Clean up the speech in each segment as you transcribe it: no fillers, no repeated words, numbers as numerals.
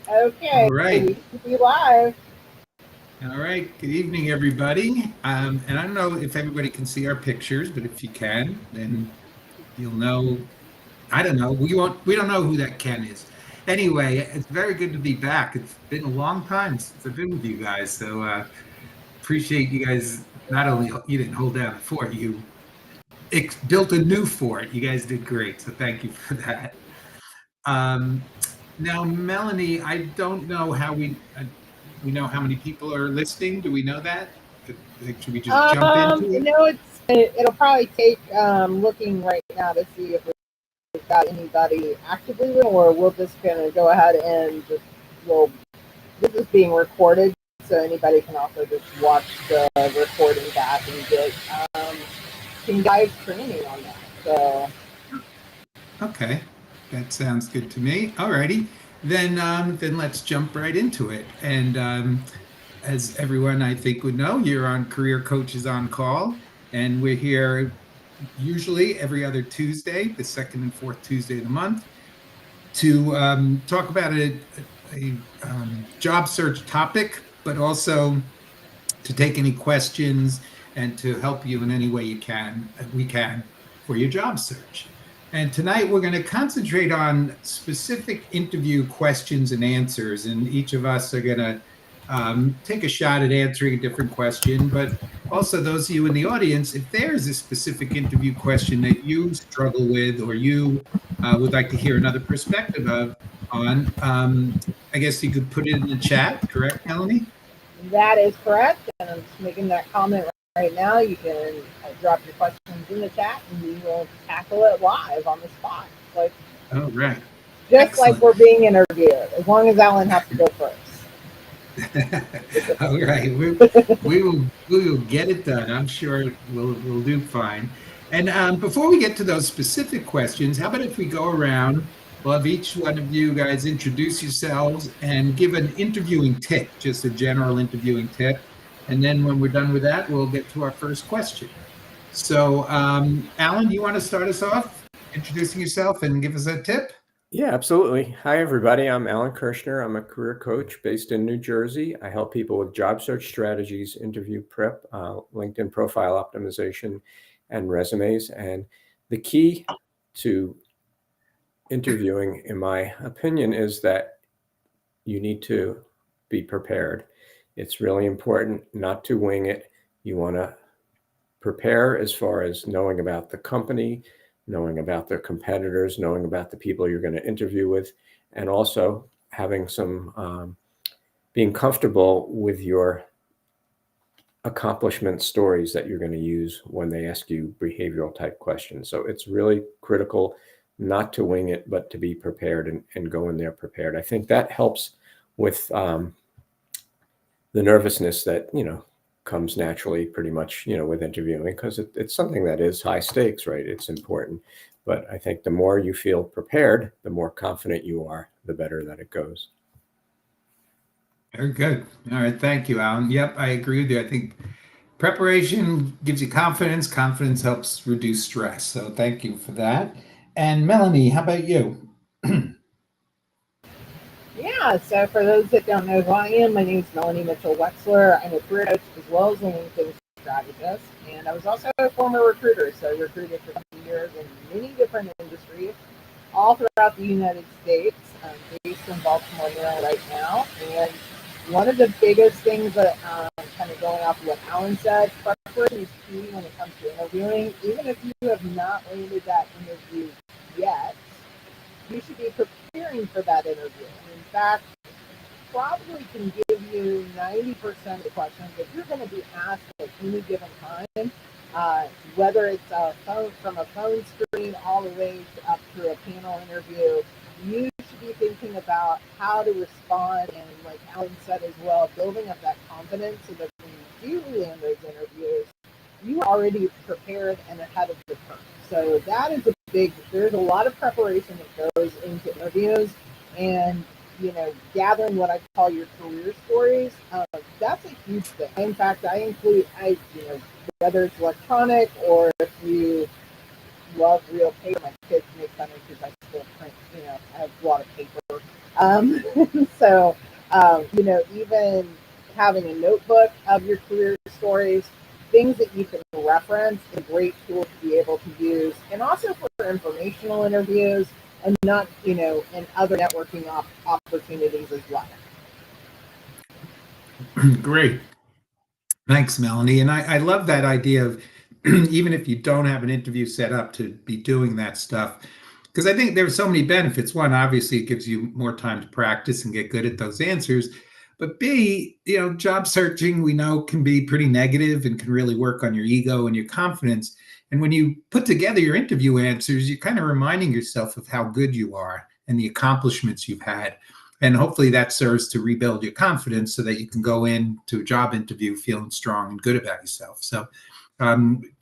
Okay, All right. we should be live. All right. Good evening, everybody. And I don't know if everybody can see our pictures, but if you can, then you'll know. I don't know. We don't know who that Ken is. Anyway, it's very good to be back. It's been a long time since I've been with you guys. So appreciate you guys. Not only you didn't hold down the fort, you built a new fort. You guys did great. So thank you for that. Um, Now, Melanie, I don't know how we know how many people are listening. Do we know that? Should we just jump into You it? know, it'll probably take looking right now to see if we've got anybody actively, or we're just gonna go ahead and just well, this is being recorded, so anybody can also just watch the recording back and get um, some guys training on that. So Okay, that sounds good to me. All righty, then let's jump right into it. And as everyone I think would know, you're on Career Coaches on Call, and we're here usually every other Tuesday, the second and fourth Tuesday of the month, to talk about a job search topic, but also to take any questions and to help you in any way we can for your job search. And tonight we're going to concentrate on specific interview questions and answers, and each of us are going to take a shot at answering a different question. But also, those of you in the audience, if there's a specific interview question that you struggle with or you would like to hear another perspective of on, I guess you could put it in the chat, correct, Melanie? that is correct, and I'm just making that comment right now. You can drop your questions in the chat, and we will tackle it live on the spot. Like Oh, right. just like Excellent. we're being interviewed, as long as Alan has to go first. All right. We will get it done. I'm sure we'll do fine. And before we get to those specific questions, how about if we go around, we'll have each one of you guys introduce yourselves and give an interviewing tip, just a general interviewing tip. And then when we're done with that, we'll get to our first question. So, Alan, do you want to start us off introducing yourself and give us a tip? Yeah, absolutely. Hi, everybody. I'm Alan Kirshner. I'm a career coach based in New Jersey. I help people with job search strategies, interview prep, LinkedIn profile optimization, and resumes. And the key to interviewing, in my opinion, is that you need to be prepared. It's really important not to wing it. You want to prepare as far as knowing about the company, knowing about their competitors, knowing about the people you're going to interview with, and also having some being comfortable with your accomplishment stories that you're going to use when they ask you behavioral type questions. So it's really critical not to wing it, but to be prepared and go in there prepared. I think that helps with the nervousness that, comes naturally pretty much, with interviewing, because it's something that is high stakes, right? It's important. But I think the more you feel prepared, the more confident you are, the better that it goes. Very good. All right. Thank you, Alan. Yep, I agree with you. I think preparation gives you confidence. Confidence helps reduce stress. So thank you for that. And Melanie, how about you? Yeah, so for those that don't know who I am, my name is Melanie Mitchell Wexler. I'm a career coach as well as a LinkedIn strategist, and I was also a former recruiter, so I recruited for 20 years in many different industries, all throughout the United States. I'm based in Baltimore, Maryland right now, and one of the biggest things that kind of going off of what Alan said, preparation is key when it comes to interviewing. Even if you have not landed that interview yet, you should be preparing for that interview. And in fact, probably can give you 90% of the questions that you're going to be asked at any given time, whether it's a phone from a phone screen all the way up through a panel interview. You should be thinking about how to respond, and like Alan said as well, building up that confidence so that when you do land those interviews, you are already prepared and ahead of the curve. So that is a big. There's a lot of preparation that goes into interviews, and gathering what I call your career stories. That's a huge thing. In fact, I include, whether it's electronic or if you love real paper. My kids make fun of me because I still print. I have a lot of paper Um, so, even having a notebook of your career stories, things that you can reference, a great tool to be able to use, and also for informational interviews and not, and other networking opportunities as well. Great. Thanks, Melanie. And I love that idea of even if you don't have an interview set up to be doing that stuff, because I think there's so many benefits. One, obviously, it gives you more time to practice and get good at those answers. But B, job searching, we know can be pretty negative and can really work on your ego and your confidence. And when you put together your interview answers, you're kind of reminding yourself of how good you are and the accomplishments you've had. And hopefully that serves to rebuild your confidence so that you can go into a job interview feeling strong and good about yourself. So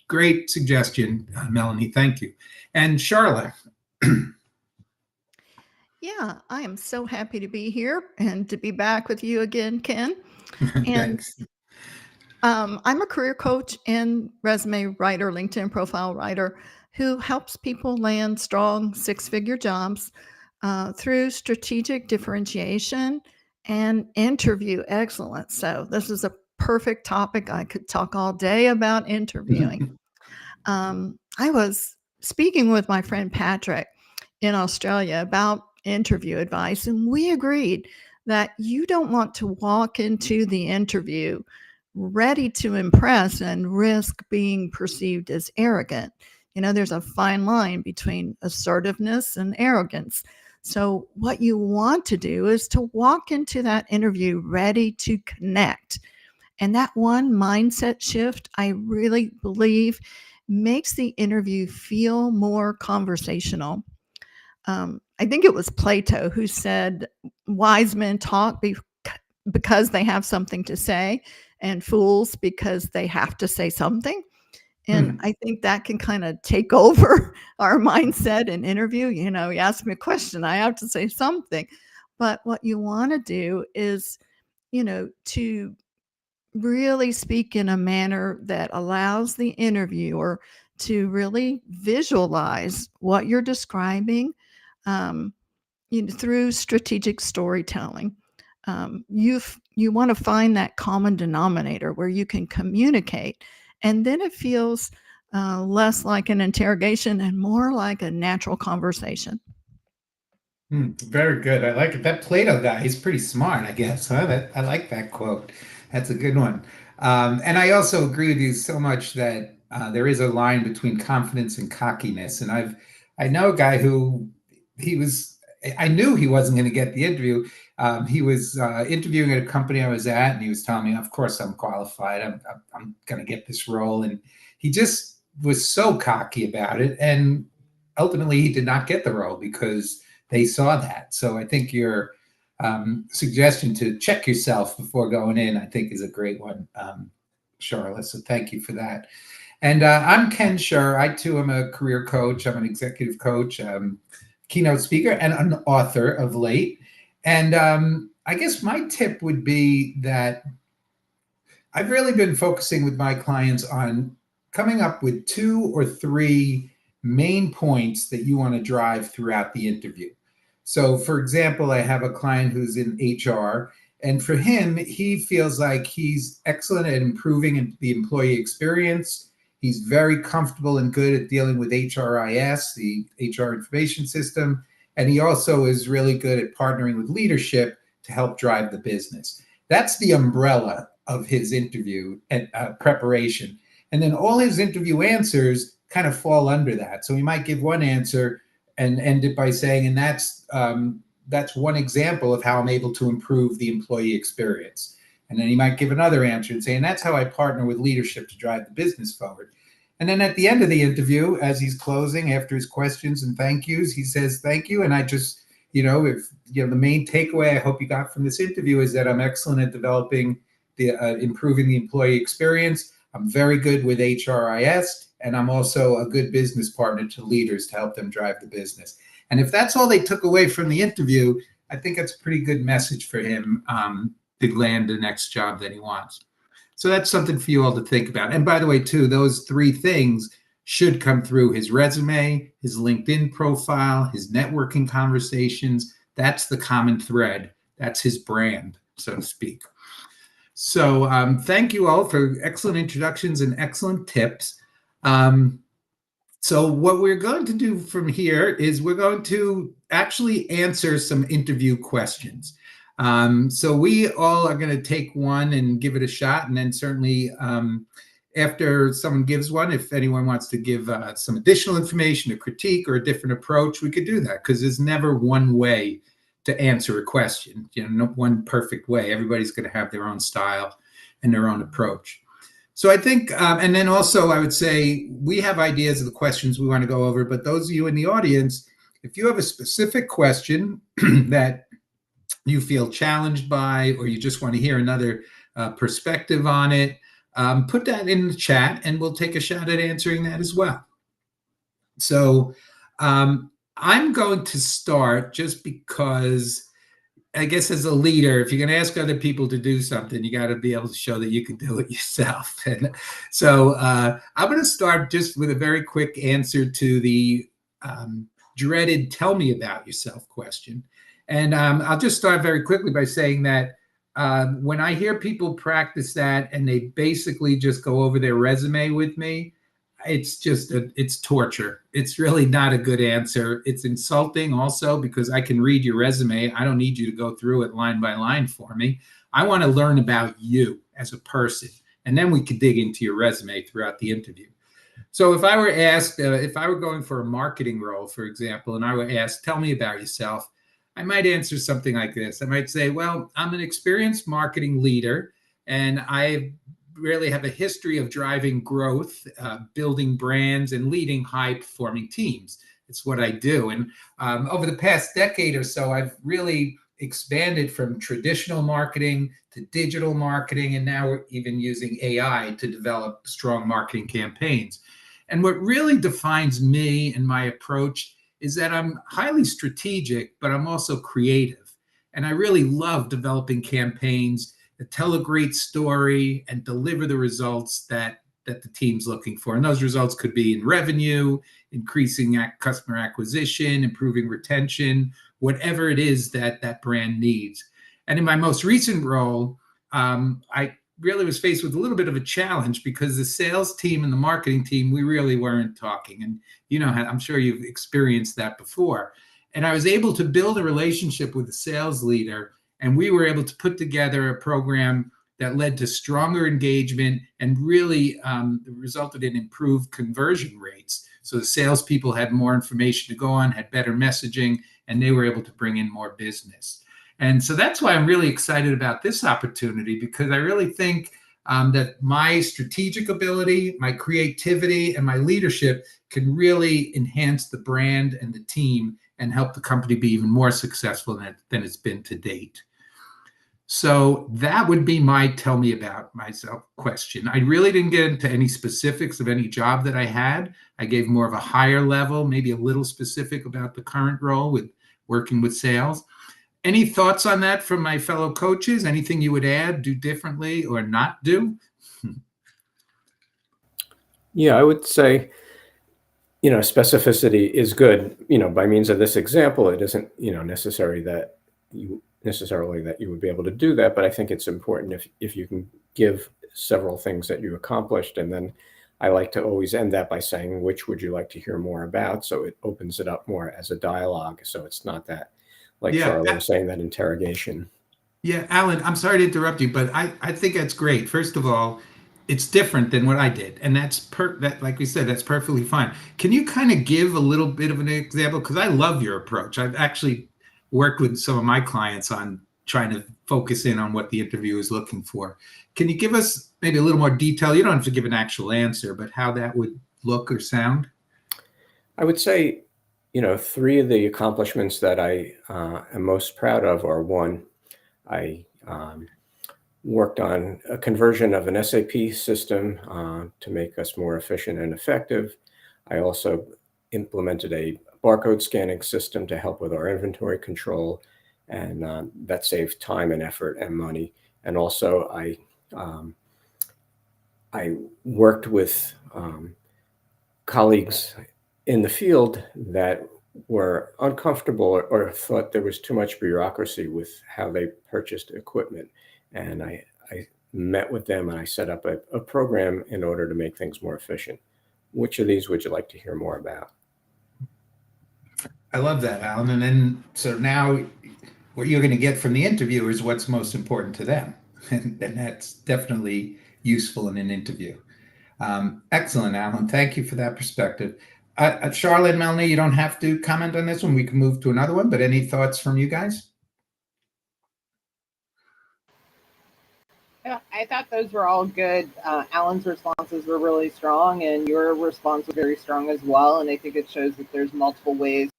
great suggestion, Melanie. Thank you. And Sharla. Yeah, I am so happy to be here and to be back with you again, Ken. And Thanks. I'm a career coach and resume writer, LinkedIn profile writer who helps people land strong six-figure jobs through strategic differentiation and interview excellence. So this is a perfect topic. I could talk all day about interviewing. I was speaking with my friend Patrick in Australia about interview advice, and we agreed that you don't want to walk into the interview ready to impress and risk being perceived as arrogant. There's a fine line between assertiveness and arrogance. So what you want to do is to walk into that interview ready to connect. And that one mindset shift, I really believe, makes the interview feel more conversational. I think it was Plato who said, wise men talk because they have something to say, and fools because they have to say something. And I think that can kind of take over our mindset and interview. You ask me a question, I have to say something. But what you want to do is, to really speak in a manner that allows the interviewer to really visualize what you're describing through strategic storytelling. You want to find that common denominator where you can communicate, and then it feels less like an interrogation and more like a natural conversation. Very good. I like it. That Plato guy, he's pretty smart, I guess. Huh? I like that quote. That's a good one. And I also agree with you so much that there is a line between confidence and cockiness. And I know a guy who I knew he wasn't going to get the interview. He was interviewing at a company I was at, and he was telling me, of course, I'm qualified. I'm going to get this role. And he just was so cocky about it. And ultimately, he did not get the role because they saw that. So I think your suggestion to check yourself before going in, I think, is a great one, Sharla. So thank you for that. And I'm Ken Schur. I, too, am a career coach. I'm an executive coach, keynote speaker, and an author of late. And I guess my tip would be that I've really been focusing with my clients on coming up with 2 or 3 main points that you want to drive throughout the interview. So, for example, I have a client who's in HR, and for him, he feels like he's excellent at improving the employee experience. He's very comfortable and good at dealing with HRIS, the HR information system, and he also is really good at partnering with leadership to help drive the business. That's the umbrella of his interview and preparation. And then all his interview answers kind of fall under that. So he might give one answer and end it by saying, and that's one example of how I'm able to improve the employee experience. And then he might give another answer and say, and that's how I partner with leadership to drive the business forward. And then at the end of the interview, as he's closing, after his questions and thank yous, he says, thank you. And I just, if the main takeaway I hope you got from this interview is that I'm excellent at developing improving the employee experience. I'm very good with HRIS, and I'm also a good business partner to leaders to help them drive the business. And if that's all they took away from the interview, I think that's a pretty good message for him to land the next job that he wants. So that's something for you all to think about. And by the way, too, those 3 things should come through his resume, his LinkedIn profile, his networking conversations. That's the common thread. That's his brand, so to speak. So thank you all for excellent introductions and excellent tips. So what we're going to do from here is we're going to actually answer some interview questions. So we all are going to take one and give it a shot. And then certainly after someone gives one, if anyone wants to give some additional information, a critique, or a different approach, we could do that, because there's never one way to answer a question, no one perfect way. Everybody's going to have their own style and their own approach. So I think, and then also I would say we have ideas of the questions we want to go over, but those of you in the audience, if you have a specific question that you feel challenged by, or you just want to hear another perspective on it, put that in the chat and we'll take a shot at answering that as well. So I'm going to start just because I guess as a leader, if you're going to ask other people to do something, you got to be able to show that you can do it yourself. And so I'm going to start just with a very quick answer to the dreaded "tell me about yourself" question. And I'll just start very quickly by saying that when I hear people practice that and they basically just go over their resume with me, it's torture. It's really not a good answer. It's insulting also, because I can read your resume. I don't need you to go through it line by line for me. I want to learn about you as a person, and then we could dig into your resume throughout the interview. So if I were asked, if I were going for a marketing role, for example, and I were asked, "Tell me about yourself," I might answer something like this. I might say, well, I'm an experienced marketing leader, and I really have a history of driving growth, building brands, and leading high-performing teams. It's what I do. And over the past decade or so, I've really expanded from traditional marketing to digital marketing, and now we're even using AI to develop strong marketing campaigns. And what really defines me and my approach is that I'm highly strategic, but I'm also creative. And I really love developing campaigns that tell a great story and deliver the results that the team's looking for. And those results could be in revenue, increasing customer acquisition, improving retention, whatever it is that that brand needs. And in my most recent role, I really was faced with a little bit of a challenge, because the sales team and the marketing team, we really weren't talking. And I'm sure you've experienced that before. And I was able to build a relationship with the sales leader, and we were able to put together a program that led to stronger engagement and really resulted in improved conversion rates. So the salespeople had more information to go on, had better messaging, and they were able to bring in more business. And so that's why I'm really excited about this opportunity, because I really think that my strategic ability, my creativity, and my leadership can really enhance the brand and the team and help the company be even more successful than it's been to date. So that would be my "tell me about myself" question. I really didn't get into any specifics of any job that I had. I gave more of a higher level, maybe a little specific about the current role with working with sales. Any thoughts on that from my fellow coaches? Anything you would add, do differently, or not do? Yeah, I would say, specificity is good. By means of this example, it isn't, necessary that you would be able to do that. But I think it's important if you can give several things that you accomplished. And then I like to always end that by saying, which would you like to hear more about? So it opens it up more as a dialogue. So it's not that, like Sharla was saying, that interrogation. Yeah, Alan, I'm sorry to interrupt you, but I think that's great. First of all, it's different than what I did. And that, like we said, that's perfectly fine. Can you kind of give a little bit of an example? Because I love your approach. I've actually worked with some of my clients on trying to focus in on what the interview is looking for. Can you give us maybe a little more detail? You don't have to give an actual answer, but how that would look or sound? I would say, three of the accomplishments that I am most proud of are: one, I worked on a conversion of an SAP system to make us more efficient and effective. I also implemented a barcode scanning system to help with our inventory control, and that saved time and effort and money. And also I worked with colleagues in the field that were uncomfortable or thought there was too much bureaucracy with how they purchased equipment. And I met with them and I set up a program in order to make things more efficient. Which of these would you like to hear more about? I love that, Alan. And then, so now what you're going to get from the interviewer is what's most important to them. And that's definitely useful in an interview. Excellent, Alan. Thank you for that perspective. Sharla and Melanie, you don't have to comment on this one. We can move to another one, but any thoughts from you guys? Yeah, I thought those were all good. Alan's responses were really strong, and your response was very strong as well. And I think it shows that there's multiple ways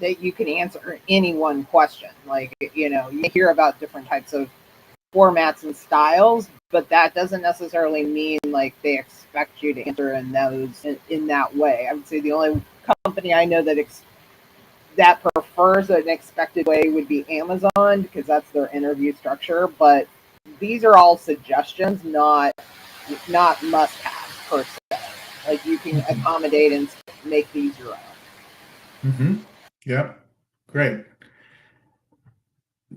that you can answer any one question. Like, you hear about different types of formats and styles, but that doesn't necessarily mean like they expect you to answer in those in that way. I would say the only company I know that that prefers an expected way would be Amazon, because that's their interview structure. But these are all suggestions, not must-haves per se. Like, you can accommodate and make these your own. Mm-hmm. Yep. Great.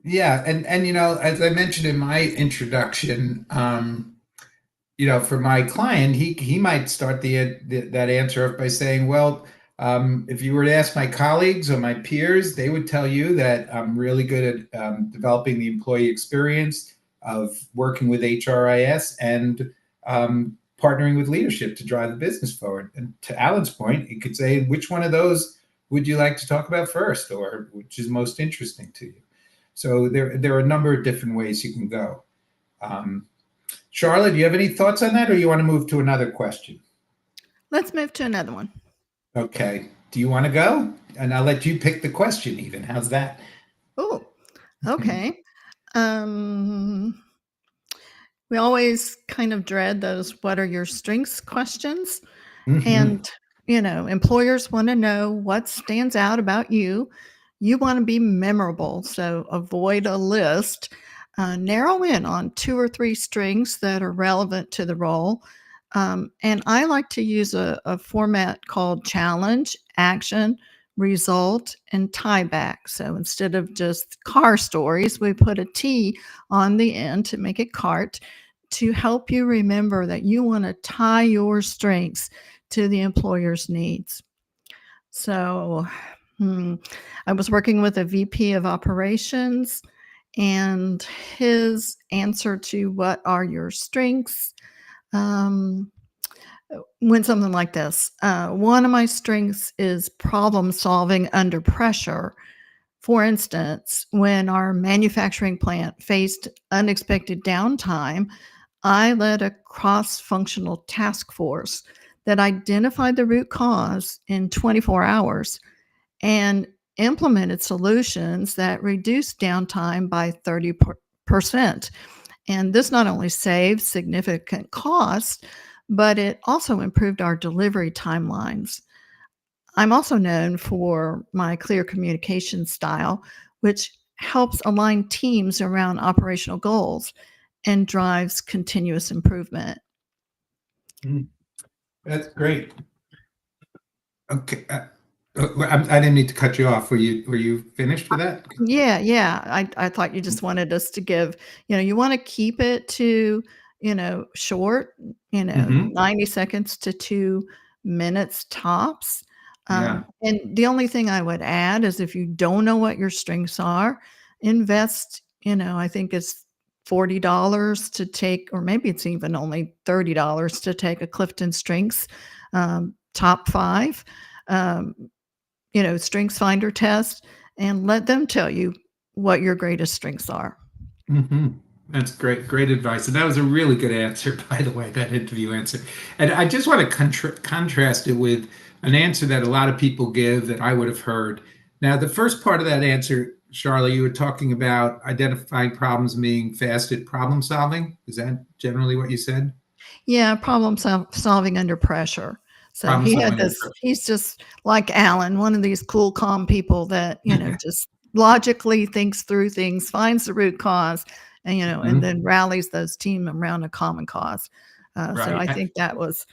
Yeah, and as I mentioned in my introduction, for my client, he might start that answer off by saying, well, if you were to ask my colleagues or my peers, they would tell you that I'm really good at developing the employee experience, of working with HRIS, and partnering with leadership to drive the business forward. And to Alan's point, he could say, which one of those would you like to talk about first, or which is most interesting to you? So there are a number of different ways you can go. Sharla, do you have any thoughts on that, or you want to move to another question? Let's move to another one. Okay. Do you want to go? And I'll let you pick the question even. How's that? Oh, okay. We always kind of dread those "what are your strengths" questions. Mm-hmm. And, employers want to know what stands out about you. You want to be memorable, so avoid a list. Narrow in on 2 or 3 strengths that are relevant to the role. And I like to use a format called challenge, action, result, and tie back. So instead of just car stories, we put a T on the end to make it cart, to help you remember that you want to tie your strengths to the employer's needs. So I was working with a VP of operations, and his answer to "what are your strengths" went something like this. One of my strengths is problem solving under pressure. For instance, when our manufacturing plant faced unexpected downtime, I led a cross-functional task force that identified the root cause in 24 hours and implemented solutions that reduced downtime by 30%. And this not only saved significant costs, but it also improved our delivery timelines. I'm also known for my clear communication style, which helps align teams around operational goals and drives continuous improvement. That's great. Okay. I didn't need to cut you off. Were you finished with that? Yeah. I thought you just wanted us to give, you want to keep it to, short, 90 seconds to 2 minutes tops. Yeah. And the only thing I would add is, if you don't know what your strengths are, invest, I think it's $40 to take, or maybe it's even only $30 to take a Clifton Strengths top 5, Strengths Finder test, and let them tell you what your greatest strengths are. Mm-hmm. That's great advice. And that was a really good answer, by the way, that interview answer. And I just want to contrast it with an answer that a lot of people give that I would have heard. Now, the first part of that answer, Sharla, you were talking about identifying problems, being fast at problem solving. Is that generally what you said? Yeah, problem solving under pressure. So he's just like Alan, one of these cool, calm people that, just logically thinks through things, finds the root cause, and, and then rallies those team around a common cause. Right. So I think that was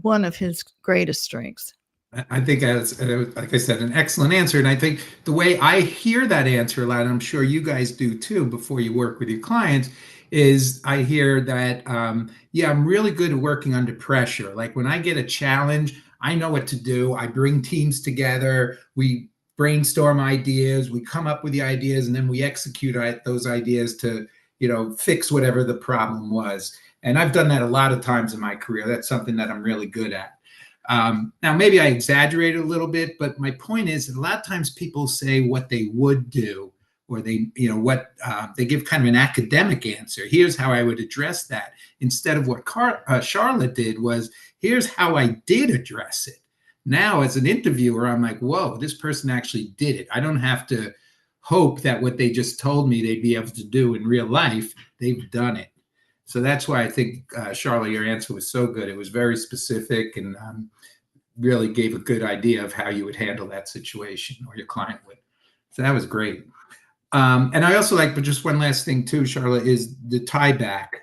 one of his greatest strengths. I think that's, like I said, an excellent answer. And I think the way I hear that answer a lot, and I'm sure you guys do too, before you work with your clients, is I hear that, yeah, I'm really good at working under pressure. Like when I get a challenge, I know what to do. I bring teams together. We brainstorm ideas. We come up with the ideas, and then we execute those ideas to, fix whatever the problem was. And I've done that a lot of times in my career. That's something that I'm really good at. Now, maybe I exaggerated a little bit, but my point is that a lot of times people say what they would do, or they give kind of an academic answer. Here's how I would address that. Instead of what Sharla did was, here's how I did address it. Now, as an interviewer, I'm like, whoa, this person actually did it. I don't have to hope that what they just told me they'd be able to do in real life. They've done it. So that's why I think, Sharla, your answer was so good. It was very specific and really gave a good idea of how you would handle that situation, or your client would. So that was great. And I also like, but just one last thing too, Sharla, is the tie back.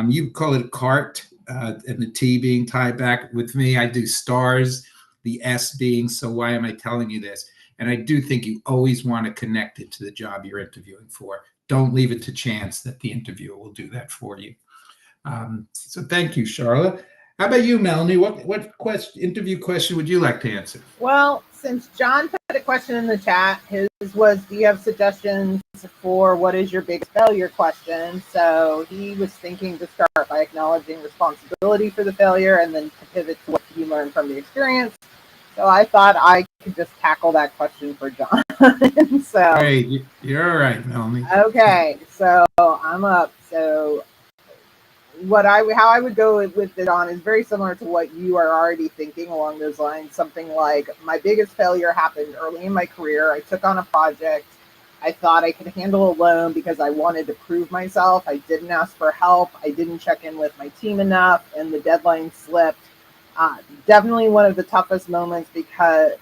You call it a cart, and the T being tie back. With me, I do stars, the S being, so why am I telling you this? And I do think you always want to connect it to the job you're interviewing for. Don't leave it to chance that the interviewer will do that for you. So thank you, Sharla. How about you, Melanie? What interview question would you like to answer? Well, since John put a question in the chat, his was, do you have suggestions for what is your biggest failure question? So he was thinking to start by acknowledging responsibility for the failure and then to pivot to what you learned from the experience. So I thought I could just tackle that question for John. So Great. You're all right, Melanie. Okay, so I'm up. So how I would go with it on is very similar to what you are already thinking along those lines. Something like, my biggest failure happened early in my career. I took on a project I thought I could handle alone because I wanted to prove myself. I didn't ask for help. I didn't check in with my team enough, and the deadline slipped. Definitely one of the toughest moments,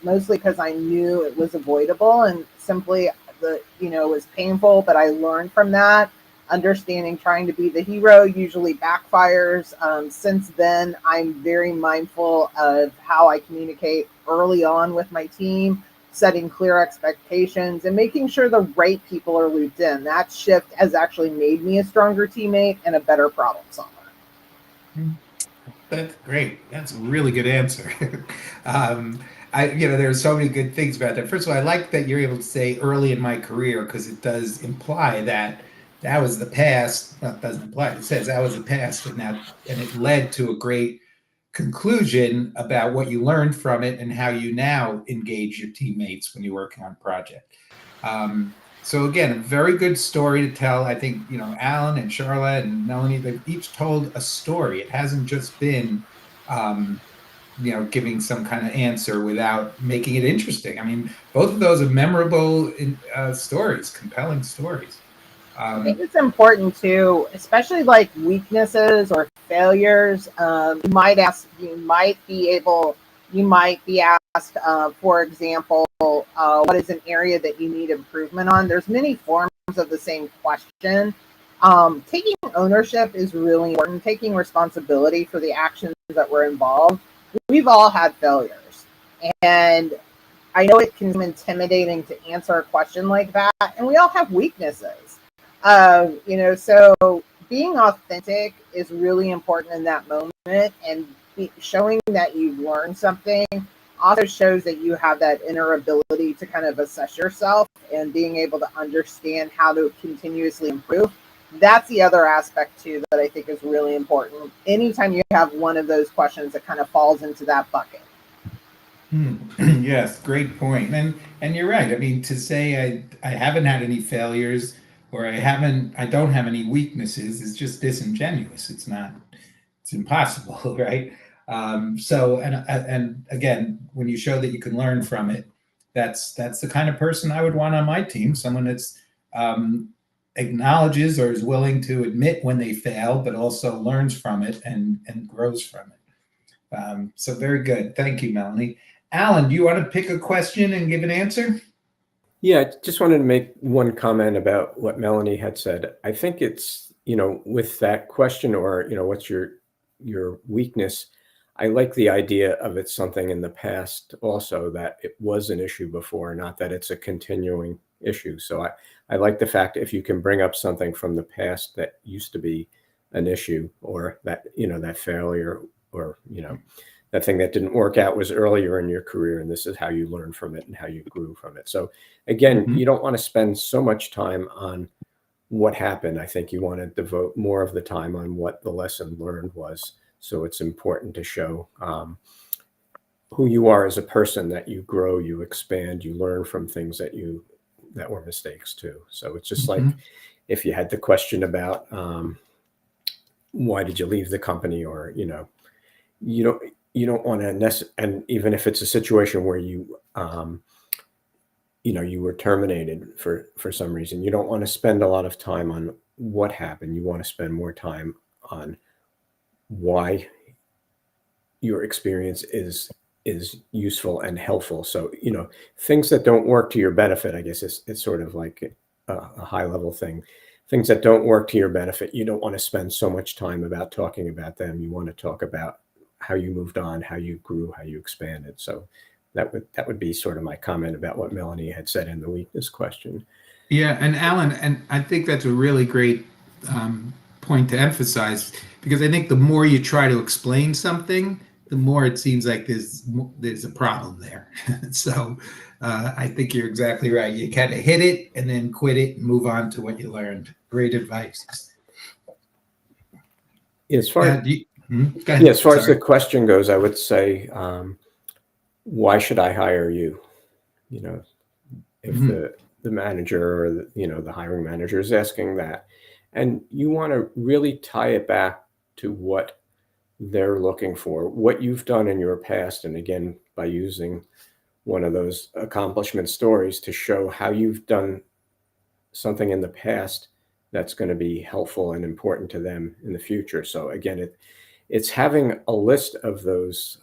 mostly because I knew it was avoidable, and simply it was painful, but I learned from that. Understanding trying to be the hero usually backfires. Since then, I'm very mindful of how I communicate early on with my team, setting clear expectations and making sure the right people are looped in. That shift has actually made me a stronger teammate and a better problem solver. That's great. That's a really good answer. There's so many good things about that. First of all, I like that you're able to say early in my career, because it does imply that was the past. Well, it doesn't imply, it says that was the past, and it led to a great conclusion about what you learned from it and how you now engage your teammates when you're working on a project. So again, a very good story to tell. I think, Alan and Sharla and Melanie, they've each told a story. It hasn't just been, giving some kind of answer without making it interesting. I mean, both of those are memorable stories, compelling stories. I think it's important too, especially like weaknesses or failures. You might be asked, for example, what is an area that you need improvement on? There's many forms of the same question. Taking ownership is really important. Taking responsibility for the actions that were involved. We've all had failures, and I know it can be intimidating to answer a question like that, and we all have weaknesses. So being authentic is really important in that moment, and showing that you've learned something also shows that you have that inner ability to kind of assess yourself and being able to understand how to continuously improve. That's the other aspect too that I think is really important. Anytime you have one of those questions that kind of falls into that bucket. Yes, great point. And you're right. I mean, to say I haven't had any failures, or I don't have any weaknesses, is just disingenuous. It's impossible, right? And again, when you show that you can learn from it, that's the kind of person I would want on my team. Someone that's acknowledges or is willing to admit when they fail, but also learns from it and grows from it. So very good. Thank you, Melanie. Alan, do you want to pick a question and give an answer? Yeah, just wanted to make one comment about what Melanie had said. I think it's, with that question, or, what's your weakness, I like the idea of it's something in the past also that it was an issue before, not that it's a continuing issue. So I like the fact if you can bring up something from the past that used to be an issue, or that, that failure, or, that thing that didn't work out was earlier in your career, and this is how you learned from it and how you grew from it. So again, you don't want to spend so much time on what happened. I think you want to devote more of the time on what the lesson learned was. So it's important to show who you are as a person, that you grow, you expand, you learn from things that were mistakes too. So it's just like if you had the question about why did you leave the company, or you don't want to and even if it's a situation where you were terminated for some reason, you don't want to spend a lot of time on what happened. You want to spend more time on why your experience is useful and helpful. So, things that don't work to your benefit, I guess it's sort of like a high level thing. Things that don't work to your benefit, you don't want to spend so much time about talking about them. You want to talk about how you moved on, how you grew, how you expanded. So that would be sort of my comment about what Melanie had said in the weakness question. Yeah, and Alan, and I think that's a really great point to emphasize, because I think the more you try to explain something, the more it seems like there's a problem there. So I think you're exactly right. You kind of hit it and then quit it and move on to what you learned. Great advice. As far as the question goes, I would say, why should I hire you? If the manager or the hiring manager is asking that, and you want to really tie it back to what they're looking for, what you've done in your past. And again, by using one of those accomplishment stories to show how you've done something in the past that's going to be helpful and important to them in the future. So again, it's having a list of those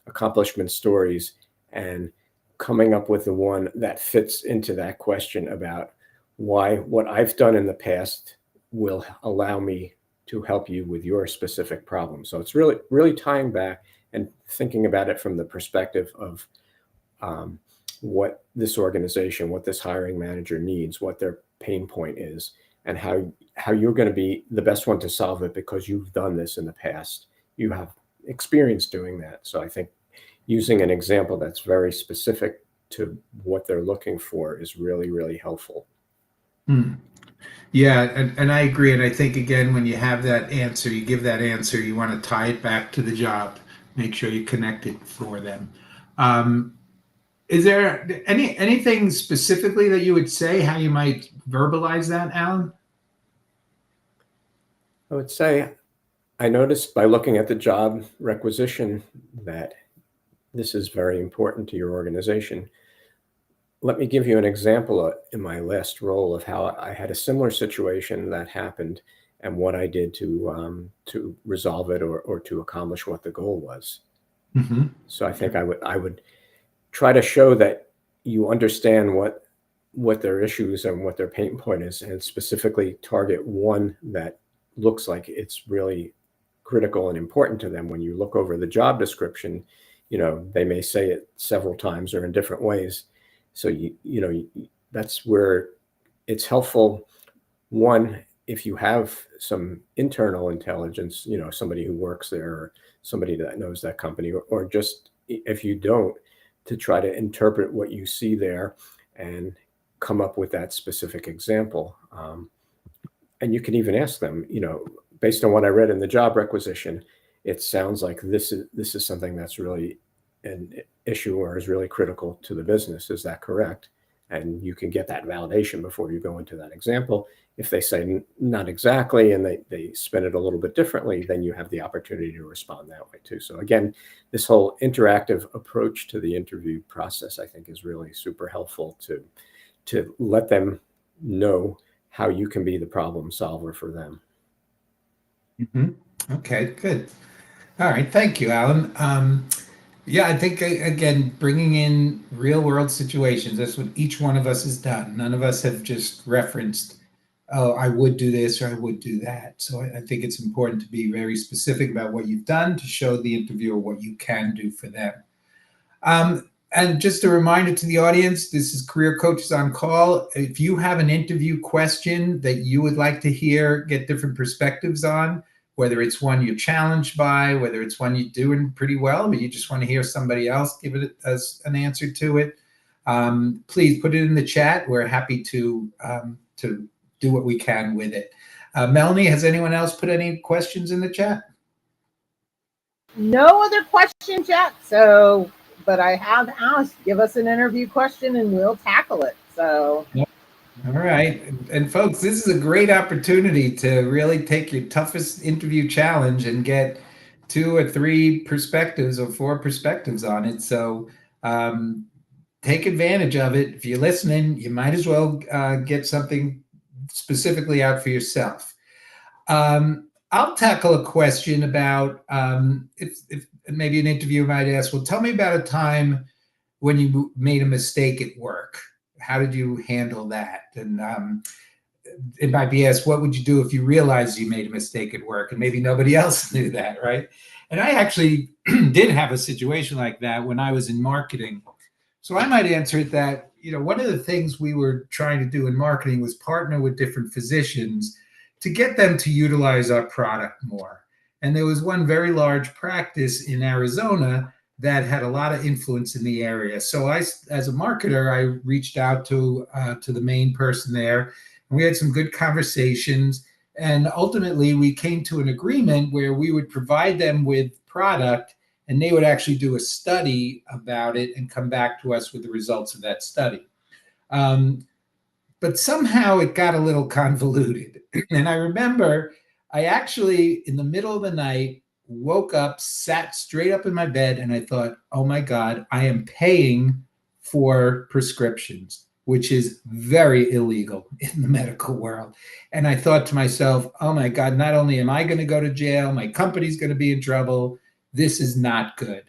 accomplishment stories and coming up with the one that fits into that question about why what I've done in the past will allow me to help you with your specific problem. So it's really, really tying back and thinking about it from the perspective of what this organization, what this hiring manager needs, what their pain point is, and how you're going to be the best one to solve it because you've done this in the past. You have experience doing that. So I think using an example that's very specific to what they're looking for is really, really helpful. Yeah, and I agree. And I think, again, when you have that answer, you give that answer, you want to tie it back to the job, make sure you connect it for them. Is there anything specifically that you would say, how you might verbalize that, Alan? I would say I noticed by looking at the job requisition that this is very important to your organization. Let me give you an example in my last role of how I had a similar situation that happened and what I did to resolve it or to accomplish what the goal was. So I think I would try to show that you understand what their issues and what their pain point is, and specifically target one that looks like it's really critical and important to them. When you look over the job description, they may say it several times or in different ways. So that's where it's helpful. One, if you have some internal intelligence, somebody who works there or somebody that knows that company, or just if you don't, to try to interpret what you see there and come up with that specific example. And you can even ask them, based on what I read in the job requisition, it sounds like this is something that's really an issue or is really critical to the business. Is that correct? And you can get that validation before you go into that example. If they say not exactly and they spin it a little bit differently, then you have the opportunity to respond that way too. So again, this whole interactive approach to the interview process, I think, is really super helpful to let them know how you can be the problem solver for them. Okay, good. All right. Thank you, Alan. Yeah, I think, again, bringing in real world situations, that's what each one of us has done. None of us have just referenced oh, I would do this or I would do that. So I think it's important to be very specific about what you've done to show the interviewer what you can do for them. And just a reminder to the audience, this is Career Coaches on Call. If you have an interview question that you would like to hear, get different perspectives on, whether it's one you're challenged by, whether it's one you're doing pretty well, but you just want to hear somebody else give it as an answer to it, please put it in the chat. We're happy to do what we can with it. Melanie, has anyone else put any questions in the chat? No other questions yet. So, but I have asked, give us an interview question and we'll tackle it. So. All right. And folks, this is a great opportunity to really take your toughest interview challenge and get 2 or 3 perspectives or 4 perspectives on it. So take advantage of it. If you're listening, you might as well get something specifically out for yourself. I'll tackle a question about if maybe an interviewer might ask, well, tell me about a time when you made a mistake at work. How did you handle that? And it might be asked, what would you do if you realized you made a mistake at work? And maybe nobody else knew that, right? And I actually did have a situation like that when I was in marketing. So I might answer it that, one of the things we were trying to do in marketing was partner with different physicians to get them to utilize our product more. And there was one very large practice in Arizona that had a lot of influence in the area. So I, as a marketer, I reached out to the main person there, and we had some good conversations. And ultimately, we came to an agreement where we would provide them with product, and they would actually do a study about it and come back to us with the results of that study. But somehow it got a little convoluted. And I remember I actually, in the middle of the night, woke up, sat straight up in my bed, and I thought, oh my God, I am paying for prescriptions, which is very illegal in the medical world. And I thought to myself, oh my God, not only am I going to go to jail, my company's going to be in trouble. This is not good.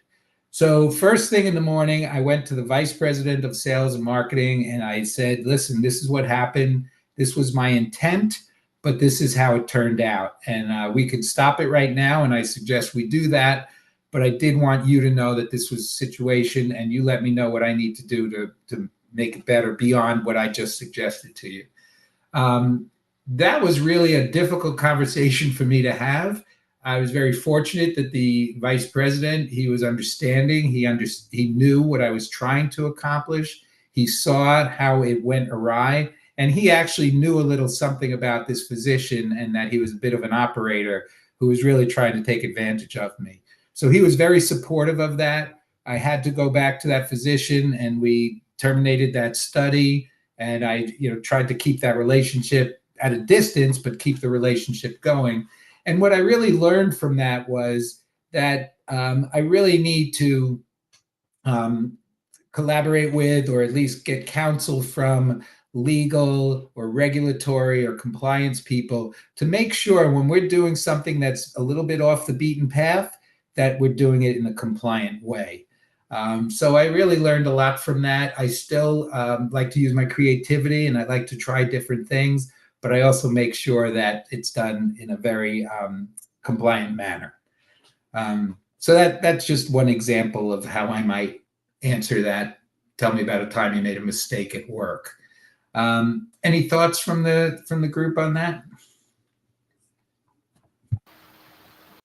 So first thing in the morning, I went to the vice president of sales and marketing, and I said, listen, this is what happened. This was my intent, but this is how it turned out. And we could stop it right now, and I suggest we do that. But I did want you to know that this was a situation, and you let me know what I need to do to make it better beyond what I just suggested to you. That was really a difficult conversation for me to have. I was very fortunate that the vice president, he was understanding. He knew what I was trying to accomplish. He saw how it went awry. And he actually knew a little something about this physician and that he was a bit of an operator who was really trying to take advantage of me. So he was very supportive of that. I had to go back to that physician, and we terminated that study. And I, tried to keep that relationship at a distance, but keep the relationship going. And what I really learned from that was that I really need to collaborate with, or at least get counsel from, legal or regulatory or compliance people to make sure when we're doing something that's a little bit off the beaten path, that we're doing it in a compliant way. So I really learned a lot from that. I still like to use my creativity, and I like to try different things, but I also make sure that it's done in a very compliant manner. So that's just one example of how I might answer that. Tell me about a time you made a mistake at work. Any thoughts from the group on that?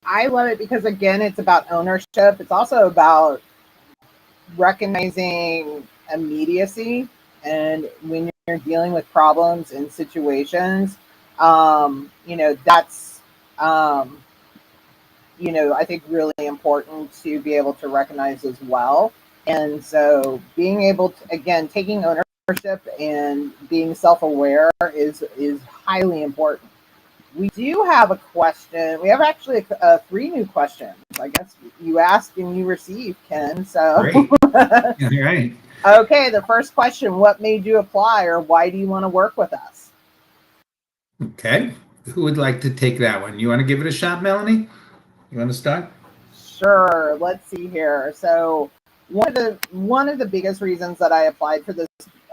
I love it because, again, it's about ownership. It's also about recognizing immediacy. And when you're dealing with problems and situations, that's, I think really important to be able to recognize as well. And so being able to, again, taking ownership and being self-aware is highly important. We do have a question. We have actually 3 new questions. I guess you asked and you received, Ken. So Great. All right. Okay, the first question, what made you apply, or why do you want to work with us? Okay. Who would like to take that one? You want to give it a shot, Melanie? You want to start? Sure. Let's see here. So one of the biggest reasons that I applied for this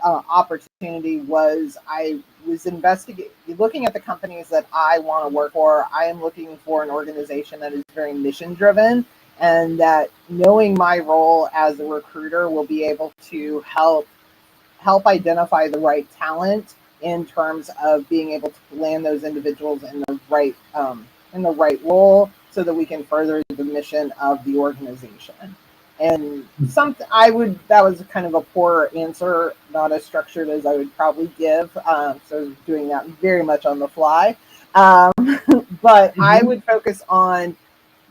opportunity was I was looking at the companies that I want to work for. I am looking for an organization that is very mission driven, and that knowing my role as a recruiter will be able to help identify the right talent in terms of being able to land those individuals in the right role, so that we can further the mission of the organization. And that was kind of a poor answer, not as structured as I would probably give. So doing that very much on the fly. But I would focus on,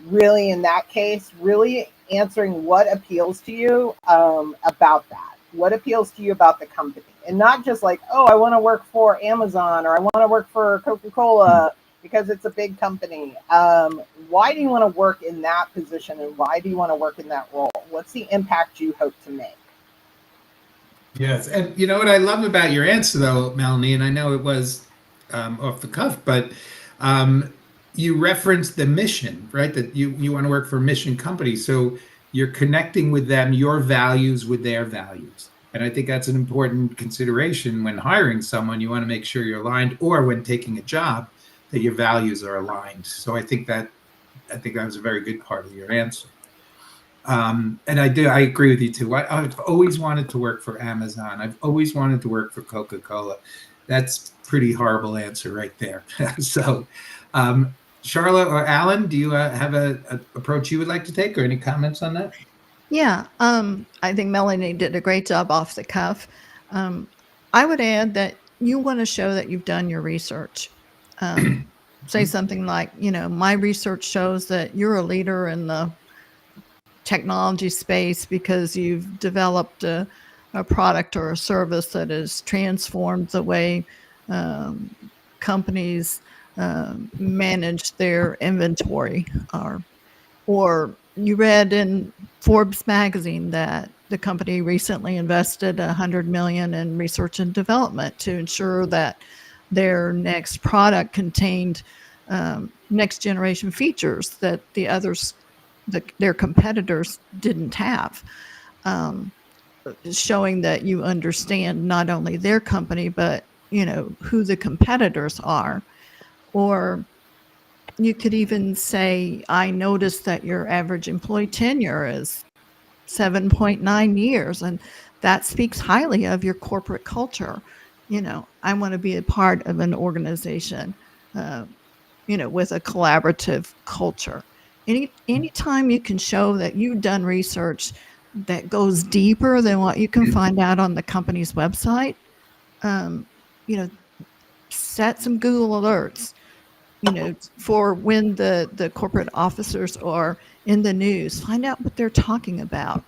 really in that case, really answering what appeals to you about that. What appeals to you about the company? And not just like, oh, I want to work for Amazon, or I want to work for Coca-Cola because it's a big company. Why do you want to work in that position, and why do you want to work in that role? What's the impact you hope to make? Yes, and you know what I love about your answer, though, Melanie, and I know it was off the cuff, but you referenced the mission, right? That you want to work for a mission company, so you're connecting with them, your values with their values, and I think that's an important consideration when hiring someone. You want to make sure you're aligned, or when taking a job, that your values are aligned. So I think that was a very good part of your answer. And I agree with you too. I've always wanted to work for Amazon. I've always wanted to work for Coca-Cola. That's a pretty horrible answer right there. So, Sharla or Alan, do you have a approach you would like to take, or any comments on that? Yeah, I think Melanie did a great job off the cuff. I would add that you want to show that you've done your research. Say something like, my research shows that you're a leader in the technology space because you've developed a product or a service that has transformed the way companies manage their inventory, or you read in Forbes magazine that the company recently invested $100 million in research and development to ensure that their next product contained next generation features that their competitors didn't have, showing that you understand not only their company, but who the competitors are. Or you could even say, I noticed that your average employee tenure is 7.9 years, and that speaks highly of your corporate culture. I want to be a part of an organization, with a collaborative culture. Anytime you can show that you've done research that goes deeper than what you can find out on the company's website, set some Google alerts, for when the corporate officers are in the news. Find out what they're talking about.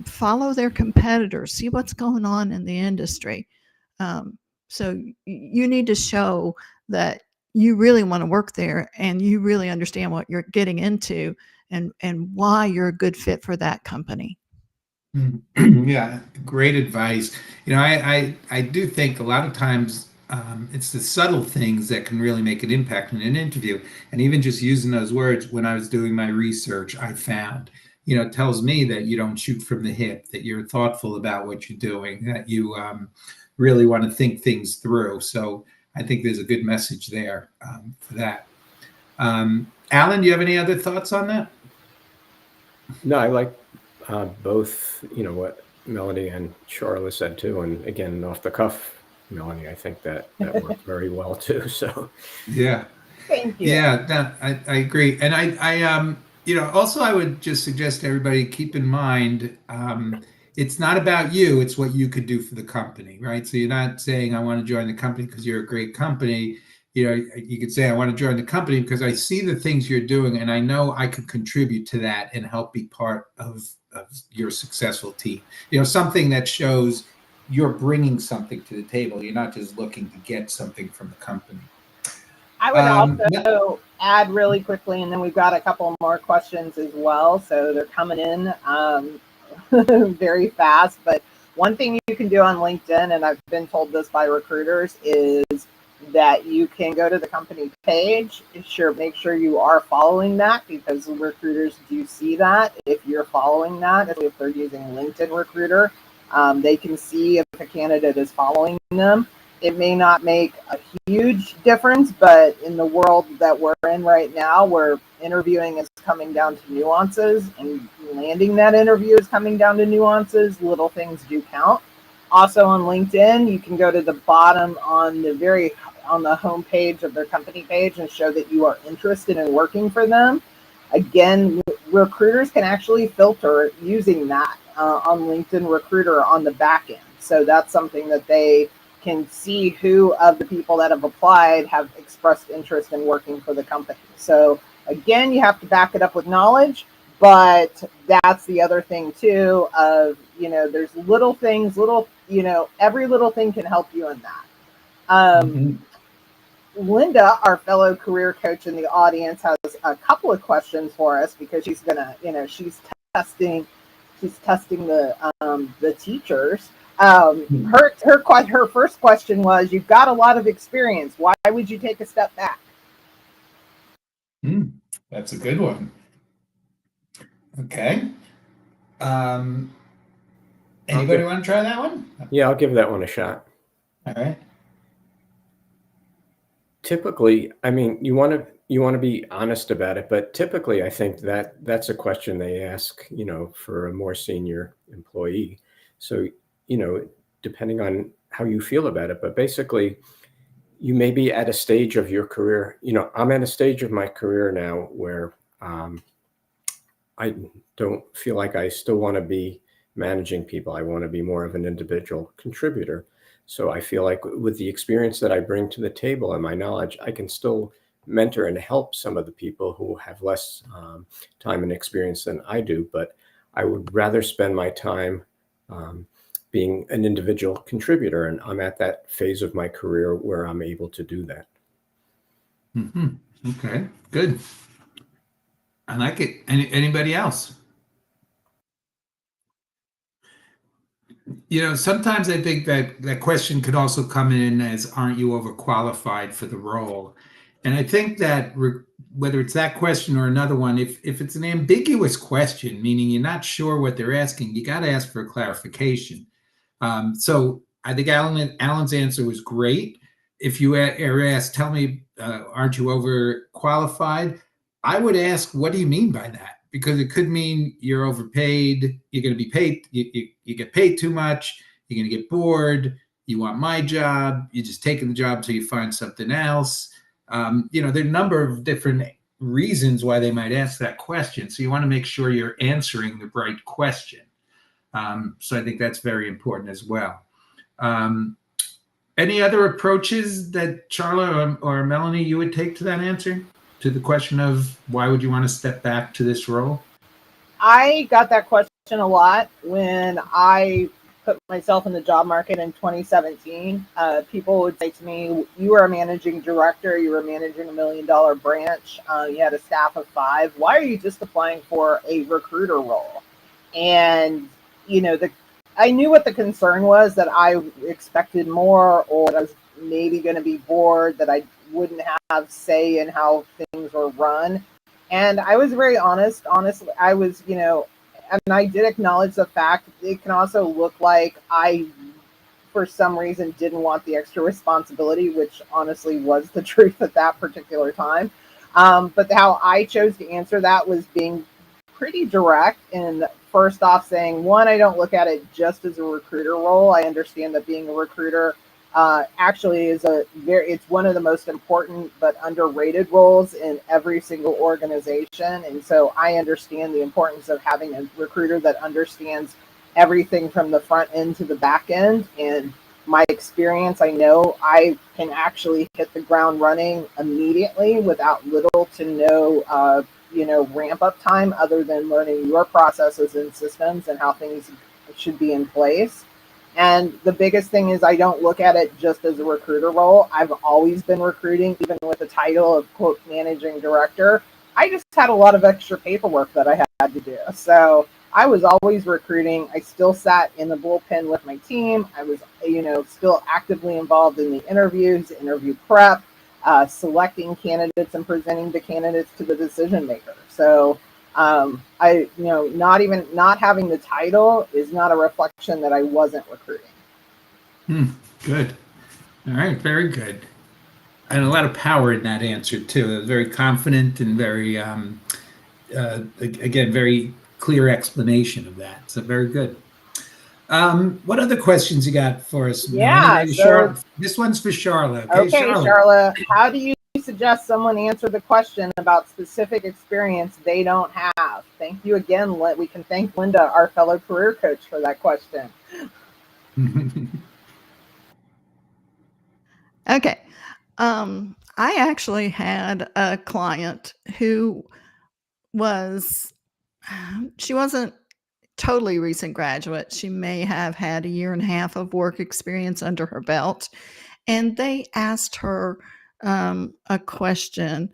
Follow their competitors. See what's going on in the industry. So you need to show that you really want to work there, and you really understand what you're getting into, and why you're a good fit for that company. Yeah, great advice. I do think a lot of times it's the subtle things that can really make an impact in an interview. And even just using those words, when I was doing my research, I found, it tells me that you don't shoot from the hip, that you're thoughtful about what you're doing, that you really want to think things through. So I think there's a good message there for that. Alan, do you have any other thoughts on that? No, I like both, what Melanie and Sharla said too. And again, off the cuff, Melanie, I think that worked very well too. So yeah. Thank you. Yeah, no, I agree. And also I would just suggest to everybody, keep in mind, it's not about you, it's what you could do for the company, right? So you're not saying, I want to join the company because you're a great company. You could say, I want to join the company because I see the things you're doing, and I know I could contribute to that and help be part of your successful team. Something that shows you're bringing something to the table. You're not just looking to get something from the company. I would also add really quickly, and then we've got a couple more questions as well. So they're coming in very fast. But one thing you can do on LinkedIn, and I've been told this by recruiters, is that you can go to the company page. Make sure you are following that, because recruiters do see that if you're following that, if they're using LinkedIn Recruiter. They can see if a candidate is following them. It may not make a huge difference, but in the world that we're in right now, where interviewing is coming down to nuances and landing that interview is coming down to nuances, little things do count. Also on LinkedIn, you can go to the bottom on the home page of their company page and show that you are interested in working for them. Again, recruiters can actually filter using that on LinkedIn Recruiter on the back end. So that's something that they can see who of the people that have applied have expressed interest in working for the company. So again, you have to back it up with knowledge, but that's the other thing too of, there's little things, every little thing can help you in that. Linda, our fellow career coach in the audience, has a couple of questions for us because she's gonna, she's testing the teachers. Her first question was, you've got a lot of experience. Why would you take a step back? That's a good one. Okay. Anybody want to try that one? Yeah, I'll give that one a shot. All right. Typically, I mean, you want to be honest about it, but typically I think that's a question they ask, for a more senior employee. So, depending on how you feel about it, but basically you may be at a stage of your career. I'm at a stage of my career now where I don't feel like I still want to be managing people. I want to be more of an individual contributor. So I feel like with the experience that I bring to the table and my knowledge, I can still mentor and help some of the people who have less time and experience than I do. But I would rather spend my time being an individual contributor. And I'm at that phase of my career where I'm able to do that. Okay, good. I like it. Anybody else? Sometimes I think that question could also come in as, aren't you overqualified for the role? And I think that whether it's that question or another one, if it's an ambiguous question, meaning you're not sure what they're asking, you got to ask for clarification. So I think Alan's answer was great. If you are asked, tell me, aren't you overqualified? I would ask, what do you mean by that? Because it could mean you're overpaid, you're going to be paid, you get paid too much, you're going to get bored, you want my job, you're just taking the job till you find something else. There are a number of different reasons why they might ask that question. So you want to make sure you're answering the right question. So I think that's very important as well. Any other approaches that Sharla or Melanie, you would take to that answer? To the question of why would you want to step back to this role? I got that question a lot when I put myself in the job market in 2017. People would say to me, you were a managing director, you were managing $1 million branch, you had a staff of 5. Why are you just applying for a recruiter role? And, I knew what the concern was, that I expected more, or I was maybe going to be bored, that I wouldn't have say in how things were run. And I was very honest. Honestly, I was, and I did acknowledge the fact it can also look like I, for some reason, didn't want the extra responsibility, which honestly was the truth at that particular time. But how I chose to answer that was being pretty direct, and first off saying, one, I don't look at it just as a recruiter role. I understand that being a recruiter actually is it's one of the most important but underrated roles in every single organization. And so I understand the importance of having a recruiter that understands everything from the front end to the back end. And my experience, I know I can actually hit the ground running immediately without little to no ramp up time, other than learning your processes and systems and how things should be in place. And the biggest thing is I don't look at it just as a recruiter role. I've always been recruiting, even with the title of, quote, managing director. I just had a lot of extra paperwork that I had to do. So I was always recruiting. I still sat in the bullpen with my team. I was, still actively involved in the interviews, interview prep, selecting candidates and presenting the candidates to the decision maker. So Not having the title is not a reflection that I wasn't recruiting. Good. All right. Very good. And a lot of power in that answer too. Very confident and very, again, very clear explanation of that. So very good. What other questions you got for us, Melanie? Maybe Sharla. This one's for Sharla. Okay, Sharla, how do you suggest someone answer the question about specific experience they don't have? Thank you again. We can thank Linda, our fellow career coach, for that question. Okay. I actually had a client who she wasn't totally recent graduate. She may have had a year and a half of work experience under her belt. And they asked her a question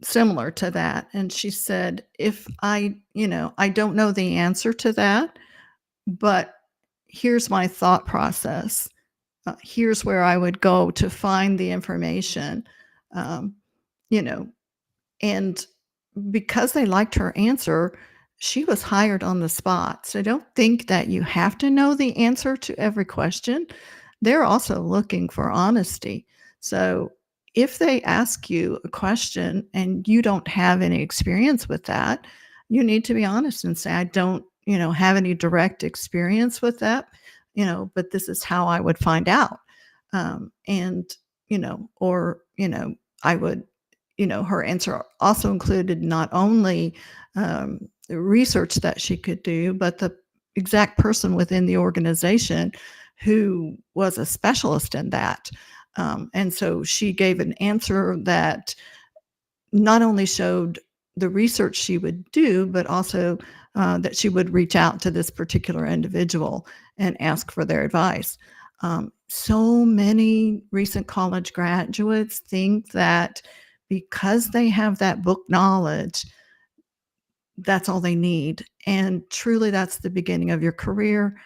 similar to that. And she said, if I don't know the answer to that, but here's my thought process. Here's where I would go to find the information, and because they liked her answer, she was hired on the spot. So don't think that you have to know the answer to every question. They're also looking for honesty. So if they ask you a question and you don't have any experience with that, you need to be honest and say, I don't, have any direct experience with that, but this is how I would find out. I would, her answer also included not only the research that she could do, but the exact person within the organization who was a specialist in that. And so she gave an answer that not only showed the research she would do, but also that she would reach out to this particular individual and ask for their advice. So many recent college graduates think that because they have that book knowledge, that's all they need. And truly, that's the beginning of your career.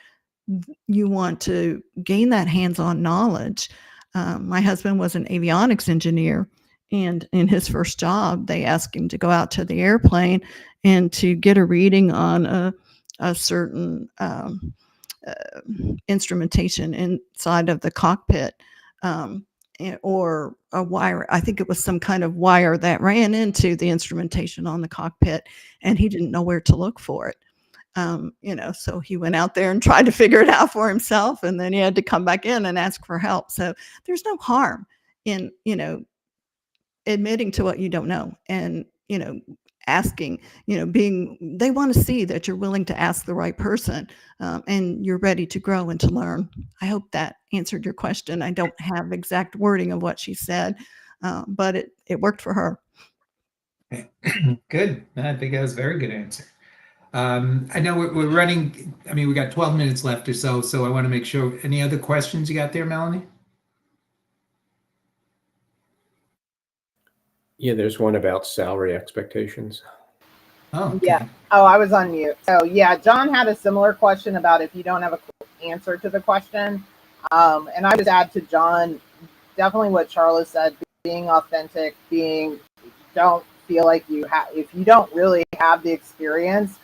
You want to gain that hands-on knowledge. My husband was an avionics engineer, and in his first job, they asked him to go out to the airplane and to get a reading on a certain instrumentation inside of the cockpit, or a wire. I think it was some kind of wire that ran into the instrumentation on the cockpit, and he didn't know where to look for it. So he went out there and tried to figure it out for himself, and then he had to come back in and ask for help. So there's no harm in, admitting to what you don't know, and, asking, they want to see that you're willing to ask the right person, and you're ready to grow and to learn. I hope that answered your question. I don't have exact wording of what she said, but it worked for her. Good. I think that was a very good answer. I know we're running, we got 12 minutes left or so I want to make sure. Any other questions you got there, Melanie? Yeah, there's one about salary expectations. Oh, okay. Yeah. Oh, I was on mute. So yeah, John had a similar question about if you don't have a answer to the question. And I just add to John, definitely what Sharla said, being authentic, don't feel like if you don't really have the experience,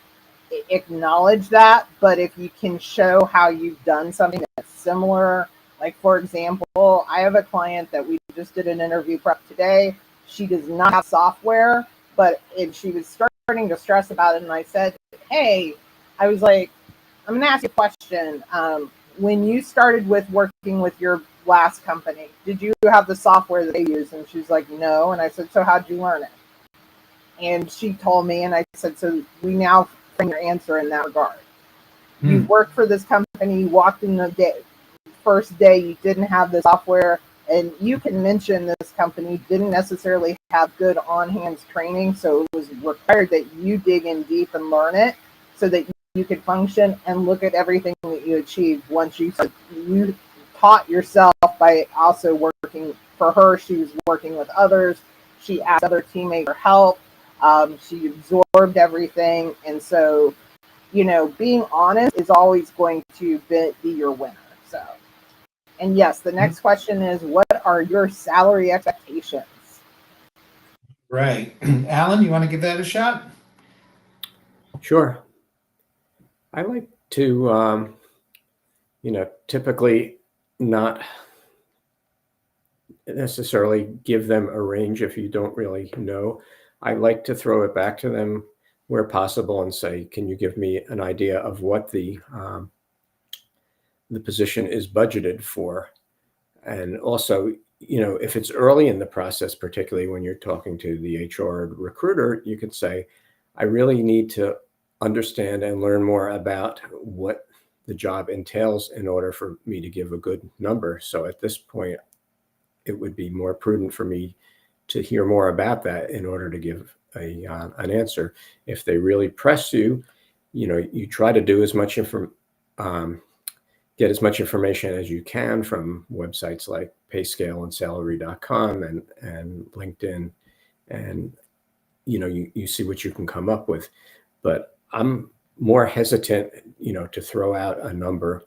acknowledge that. But if you can show how you've done something that's similar, like for example, I have a client that we just did an interview prep today. She does not have software, but she was starting to stress about it. And I said, hey, I was like, I'm going to ask you a question. When you started working with your last company, did you have the software that they use? And she's like, no. And I said, so how'd you learn it? And she told me, and I said, so we now frame your answer in that regard. You worked for this company, you walked in the first day, you didn't have the software, and you can mention this company didn't necessarily have good on-hands training, so it was required that you dig in deep and learn it so that you could function and look at everything that you achieved once you taught yourself by also working. For her, she was working with others. She asked other teammates for help. She absorbed everything. And so, being honest is always going to be your winner. So, and yes, the next question is, what are your salary expectations? Right. Alan, you want to give that a shot? Sure. I like to, typically not necessarily give them a range if you don't really know. I like to throw it back to them where possible and say, can you give me an idea of what the position is budgeted for? And also, if it's early in the process, particularly when you're talking to the HR recruiter, you could say, I really need to understand and learn more about what the job entails in order for me to give a good number. So at this point, it would be more prudent for me to hear more about that in order to give an answer. If they really press you, you try to do as much get as much information as you can from websites like Payscale and Salary.com and LinkedIn, and you see what you can come up with. But I'm more hesitant, to throw out a number.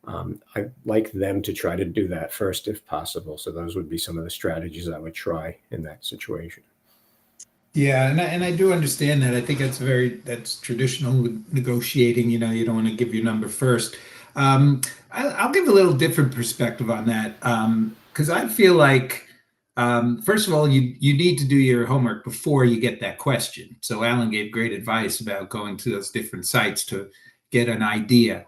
I like them to try to do that first if possible. So those would be some of the strategies I would try in that situation. Yeah, and I do understand that. I think that's traditional with negotiating. You don't want to give your number first. I'll give a little different perspective on that, because I feel like, first of all, you need to do your homework before you get that question. So Alan gave great advice about going to those different sites to get an idea.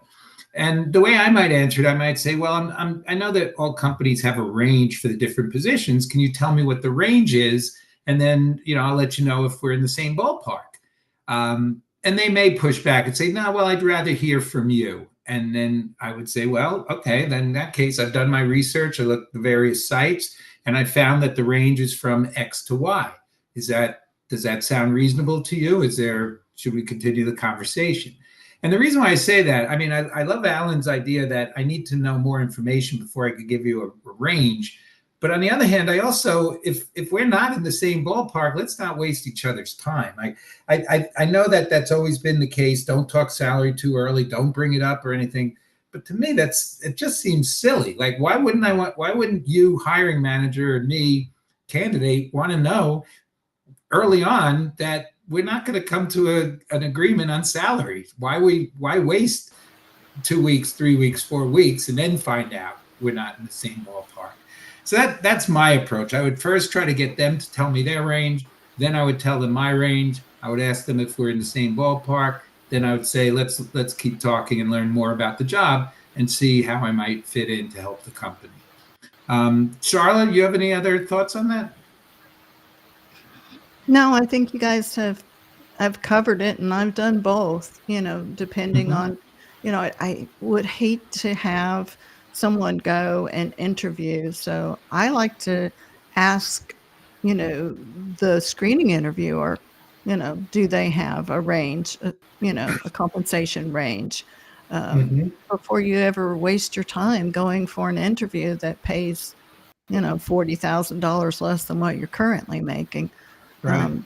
And the way I might answer it, I might say, well, I know that all companies have a range for the different positions. Can you tell me what the range is? And then, I'll let you know if we're in the same ballpark. And they may push back and say, no, well, I'd rather hear from you. And then I would say, well, okay, then in that case, I've done my research. I looked at the various sites and I found that the range is from X to Y. Does that sound reasonable to you? Should we continue the conversation? And the reason why I say that, I love Alan's idea that I need to know more information before I could give you a range. But on the other hand, I also, if we're not in the same ballpark, let's not waste each other's time. I know that that's always been the case. Don't talk salary too early. Don't bring it up or anything. But to me, it just seems silly. Like, why wouldn't you, hiring manager, or me, candidate, want to know early on that we're not going to come to an agreement on salary? Why waste 2 weeks, 3 weeks, 4 weeks, and then find out we're not in the same ballpark? So that's my approach. I would first try to get them to tell me their range. Then I would tell them my range. I would ask them if we're in the same ballpark. Then I would say, let's keep talking and learn more about the job and see how I might fit in to help the company. Sharla, you have any other thoughts on that? No, I think you guys have covered it, and I've done both, depending on, I would hate to have someone go and interview. So I like to ask, the screening interviewer, do they have a range, a compensation range, before you ever waste your time going for an interview that pays, $40,000 less than what you're currently making. Right.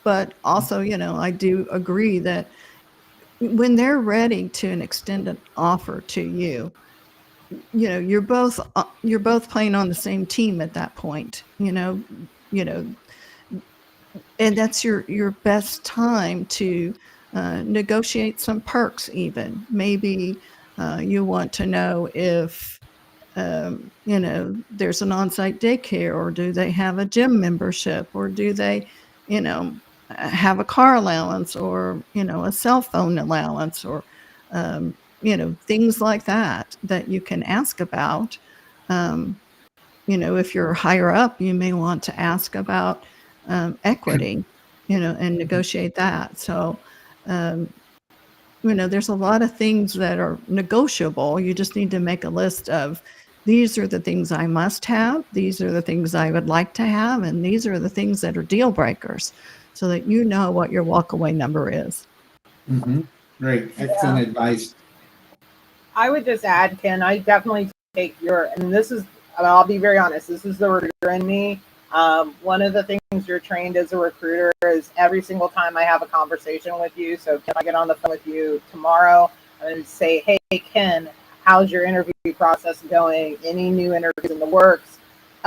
But also, I do agree that when they're ready to extend an offer to you, you're both playing on the same team at that point, and that's your best time to negotiate some perks. Even maybe you want to know if there's an on-site daycare, or do they have a gym membership, or do they, have a car allowance, or, a cell phone allowance, or, things like that you can ask about. If you're higher up, you may want to ask about equity, and negotiate that. So, there's a lot of things that are negotiable. You just need to make a list of, these are the things I must have, these are the things I would like to have, and these are the things that are deal breakers, so that you know what your walkaway number is. Mm-hmm. Great. Excellent advice. I would just add, Ken, I definitely take I'll be very honest, this is the recruiter in me. One of the things you're trained as a recruiter is every single time I have a conversation with you. So can I get on the phone with you tomorrow and say, hey, Ken, how's your interview process going? Any new interviews in the works?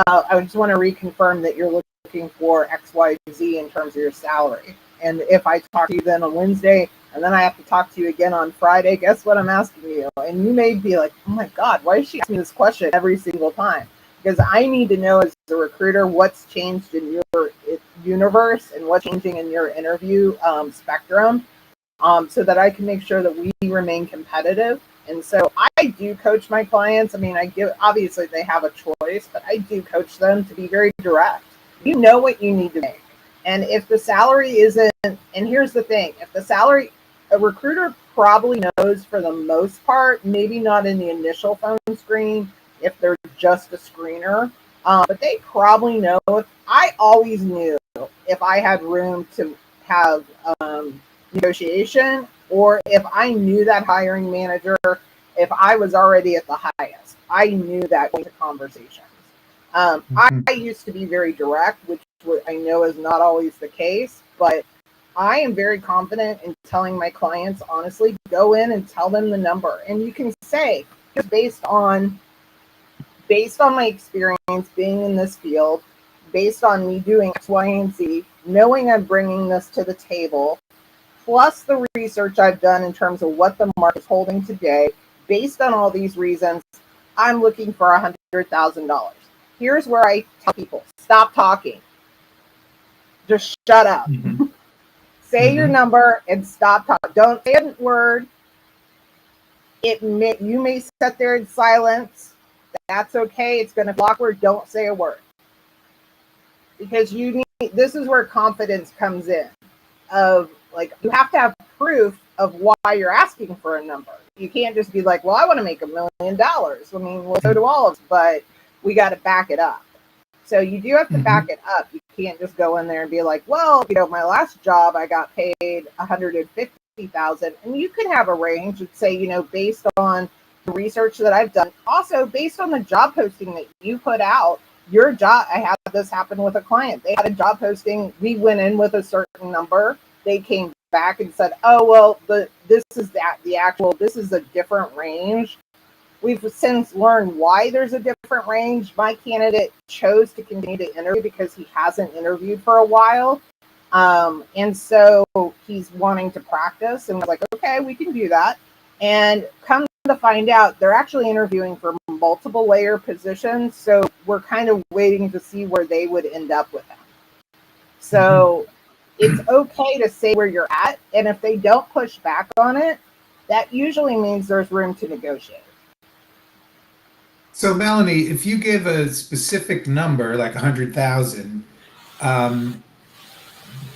I just want to reconfirm that you're looking for X, Y, Z in terms of your salary. And if I talk to you then on Wednesday, and then I have to talk to you again on Friday, guess what I'm asking you? And you may be like, oh my God, why is she asking me this question every single time? Because I need to know as a recruiter what's changed in your universe and what's changing in your interview spectrum, so that I can make sure that we remain competitive. And so I do coach my clients. I mean, obviously they have a choice, but I do coach them to be very direct. You know what you need to make. And if the salary isn't, and here's the thing, if the salary, a recruiter probably knows for the most part, maybe not in the initial phone screen, if they're just a screener, but they probably know. I always knew if I had room to have negotiation, or if I knew that hiring manager, if I was already at the highest, I knew that going to conversations. I used to be very direct, which I know is not always the case, but I am very confident in telling my clients, honestly, go in and tell them the number. And you can say, just based on my experience being in this field, based on me doing X, Y, and Z, knowing I'm bringing this to the table, plus the research I've done in terms of what the market's holding today, based on all these reasons, I'm looking for $100,000. Here's where I tell people, stop talking. Just shut up. Say your number and stop talking. Don't say a word. You may sit there in silence. That's okay. It's going to be awkward. Don't say a word. Because this is where confidence comes in. Of like, you have to have proof of why you're asking for a number. You can't just be like, well, I want to make $1 million. I mean, well, so do all of us, but we got to back it up. So you do have to back it up. You can't just go in there and be like, well, my last job I got paid $150,000, and you could have a range and say, based on the research that I've done, also based on the job posting that you put out, your job. I had this happen with a client. They had a job posting. We went in with a certain number. They came back and said, oh, well, this is a different range. We've since learned why there's a different range. My candidate chose to continue to interview because he hasn't interviewed for a while. And so he's wanting to practice, and was like, okay, we can do that. And come to find out, they're actually interviewing for multiple layer positions. So we're kind of waiting to see where they would end up with him. So it's okay to say where you're at. And if they don't push back on it, that usually means there's room to negotiate. So Melanie, if you give a specific number, like 100,000,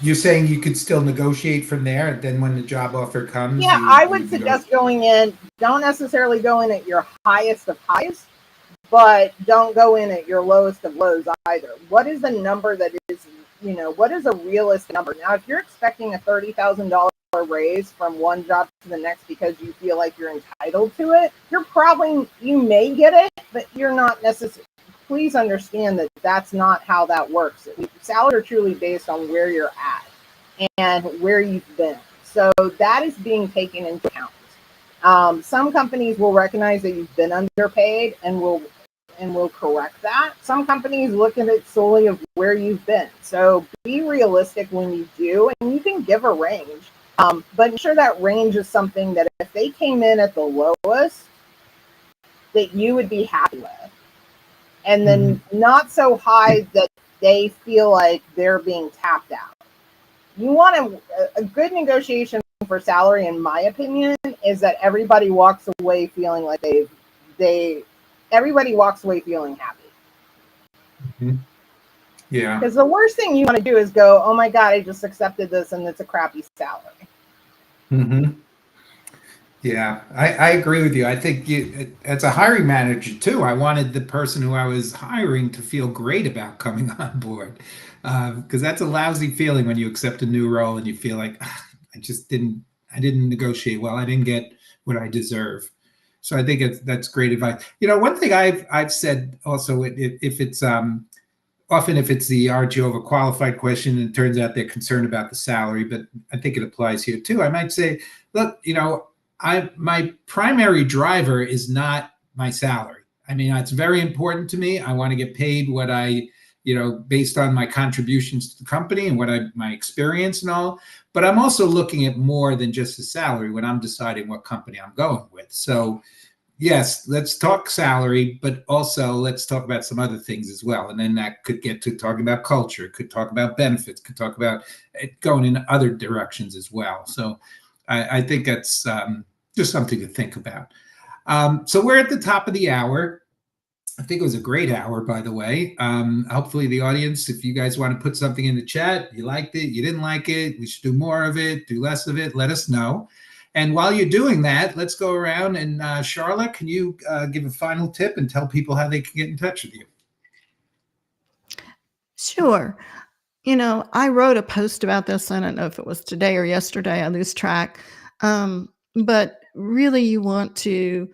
you're saying you could still negotiate from there, and then when the job offer comes? Yeah, I would suggest going in, don't necessarily go in at your highest of highs, but don't go in at your lowest of lows either. What is the number that is, what is a realistic number? Now, if you're expecting a $30,000 raise from one job to the next because you feel like you're entitled to it, you may get it, but you're not necessarily. Please understand that that's not how that works. Salaries are truly based on where you're at and where you've been. So that is being taken into account. Some companies will recognize that you've been underpaid and will correct that. Some companies look at it solely of where you've been. So be realistic when you do, and you can give a range. But make sure that range is something that if they came in at the lowest, that you would be happy with. And then not so high that they feel like they're being tapped out. You want a good negotiation for salary, in my opinion, is that everybody walks away feeling like everybody walks away feeling happy. Yeah. Because the worst thing you want to do is go, oh my God, I just accepted this and it's a crappy salary. Yeah, I agree with you. I think as a hiring manager too, I wanted the person who I was hiring to feel great about coming on board, because that's a lousy feeling when you accept a new role and you feel like I didn't negotiate well. I didn't get what I deserve. So I think that's great advice. One thing I've said also, if it's often if it's the RGO overqualified question and it turns out they're concerned about the salary, but I think it applies here too. I might say, look, my primary driver is not my salary. I mean, it's very important to me. I want to get paid what I based on my contributions to the company and my experience and all. But I'm also looking at more than just the salary when I'm deciding what company I'm going with. So yes, let's talk salary, but also let's talk about some other things as well. And then that could get to talking about culture, could talk about benefits, could talk about it going in other directions as well. So I think that's just something to think about. So we're at the top of the hour. I think it was a great hour, by the way. Hopefully the audience, if you guys want to put something in the chat, you liked it, you didn't like it, we should do more of it, do less of it, let us know. And while you're doing that, let's go around and Sharla, can you give a final tip and tell people how they can get in touch with you? Sure. I wrote a post about this. I don't know if it was today or yesterday. I lose track. But really, you want to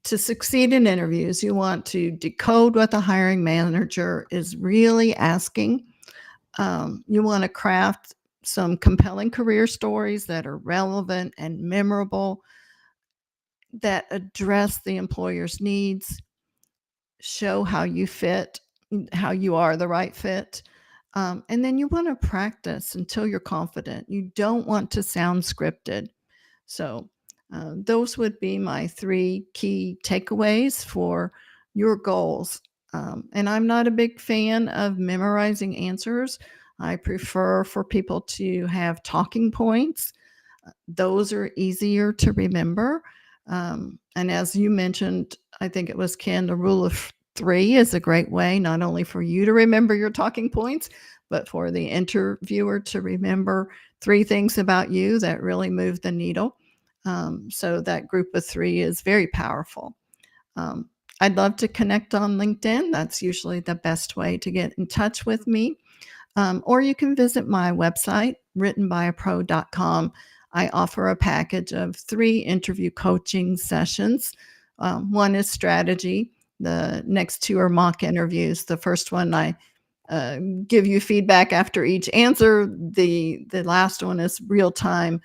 succeed in interviews, you want to decode what the hiring manager is really asking. You want to craft some compelling career stories that are relevant and memorable, that address the employer's needs, show how you fit, how you are the right fit. And then you want to practice until you're confident. You don't want to sound scripted. So those would be my 3 key takeaways for your goals. And I'm not a big fan of memorizing answers. I prefer for people to have talking points. Those are easier to remember. And as you mentioned, I think it was Ken, the rule of 3 is a great way, not only for you to remember your talking points, but for the interviewer to remember 3 things about you that really move the needle. So that group of 3 is very powerful. I'd love to connect on LinkedIn. That's usually the best way to get in touch with me. Or you can visit my website, writtenbyapro.com. I offer a package of 3 interview coaching sessions. One is strategy. The next 2 are mock interviews. The first one, I give you feedback after each answer. The last one is real-time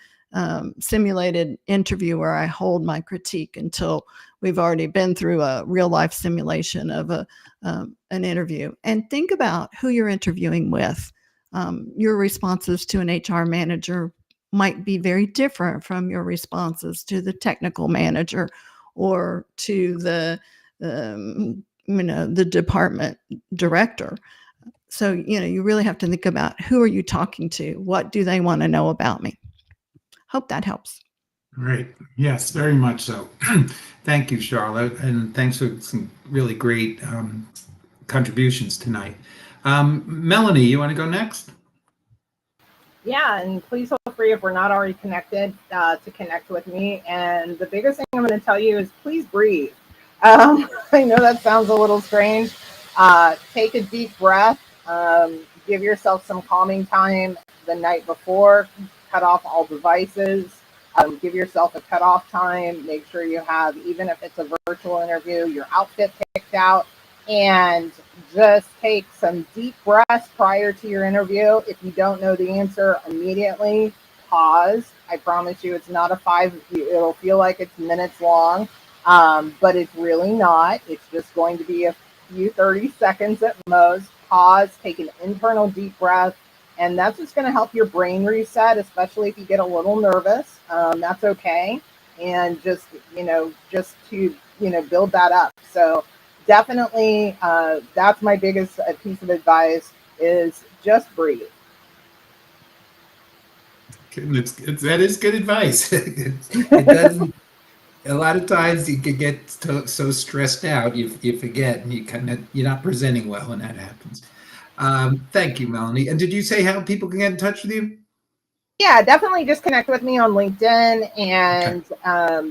simulated interview where I hold my critique until we've already been through a real-life simulation of an interview. And think about who you're interviewing with. Your responses to an HR manager might be very different from your responses to the technical manager or to the department director. So, you really have to think about who are you talking to? What do they want to know about me? Hope that helps. Great. Yes, very much so. Thank you, Sharla. And thanks for some really great contributions tonight. Melanie, you want to go next? Yeah, and please feel free, if we're not already connected, to connect with me. And the biggest thing I'm going to tell you is please breathe. I know that sounds a little strange. Take a deep breath. Give yourself some calming time the night before. Cut off all devices. Give yourself a cutoff time. Make sure you have, even if it's a virtual interview, your outfit picked out. And just take some deep breaths prior to your interview. If you don't know the answer immediately, pause. I promise you it's not a 5, it'll feel like it's minutes long, but it's really not. It's just going to be a few 30 seconds at most. Pause, take an internal deep breath, and that's just going to help your brain reset, especially if you get a little nervous. That's okay. And just to build that up. So definitely, that's my biggest piece of advice is just breathe. That is good advice. It doesn't. A lot of times you can get so stressed out, you forget, and you're not presenting well when that happens. Thank you, Melanie. And did you say how people can get in touch with you? Yeah, definitely just connect with me on LinkedIn, and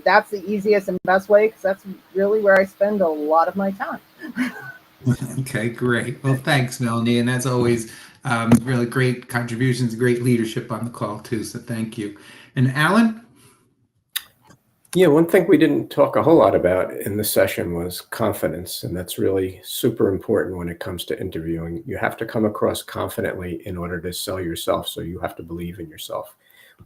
that's the easiest and best way because that's really where I spend a lot of my time. Okay, great. Well, thanks, Melanie. And as always, really great contributions, great leadership on the call too. So thank you. And Alan? Yeah, one thing we didn't talk a whole lot about in the session was confidence, and that's really super important when it comes to interviewing. You have to come across confidently in order to sell yourself, so you have to believe in yourself.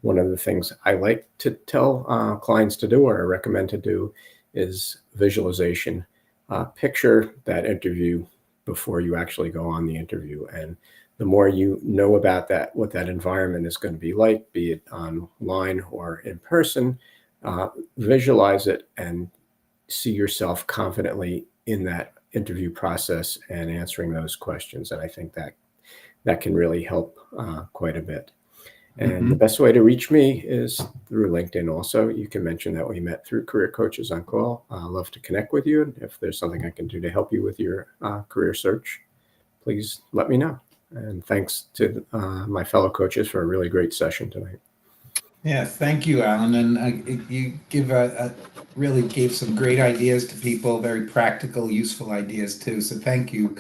One of the things I like to tell clients to do, or I recommend to do, is visualization. Picture that interview before you actually go on the interview. And the more you know about that, what that environment is going to be like, be it online or in person, visualize it and see yourself confidently in that interview process and answering those questions. And I think that can really help quite a bit. And the best way to reach me is through LinkedIn also. You can mention that we met through Career Coaches on Call. I'd love to connect with you. And if there's something I can do to help you with your career search, please let me know. And thanks to my fellow coaches for a really great session tonight. Yeah, thank you, Alan. And you really gave some great ideas to people, very practical, useful ideas too. So thank you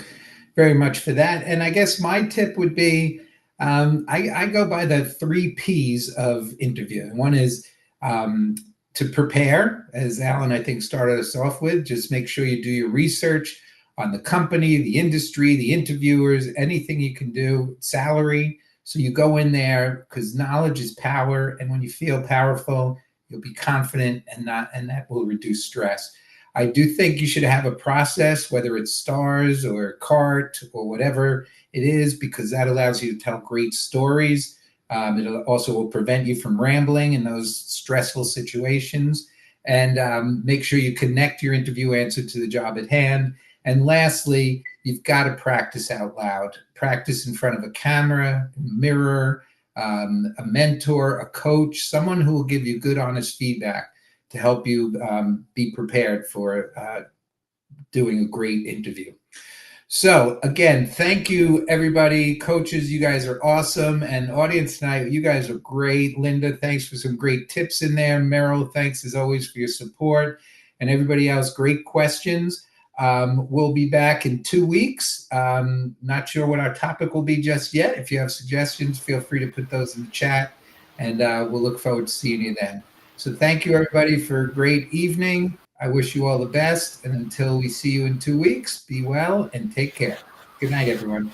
very much for that. And I guess my tip would be, I go by the 3 P's of interview. One is to prepare, as Alan, I think, started us off with. Just make sure you do your research on the company, the industry, the interviewers, anything you can do, salary. So you go in there because knowledge is power. And when you feel powerful, you'll be confident and that will reduce stress. I do think you should have a process, whether it's STARS or CART or whatever it is, because that allows you to tell great stories. It also will prevent you from rambling in those stressful situations. And make sure you connect your interview answer to the job at hand. And lastly, you've got to practice out loud. Practice in front of a camera, a mirror, a mentor, a coach, someone who will give you good, honest feedback to help you be prepared for doing a great interview. So again, thank you, everybody. Coaches, you guys are awesome. And audience tonight, you guys are great. Linda, thanks for some great tips in there. Meryl, thanks as always for your support. And everybody else, great questions. We'll be back in 2 weeks. Not sure what our topic will be just yet. If you have suggestions, feel free to put those in the chat, and we'll look forward to seeing you then. So thank you, everybody, for a great evening. I wish you all the best. And until we see you in 2 weeks, be well and take care. Good night, everyone.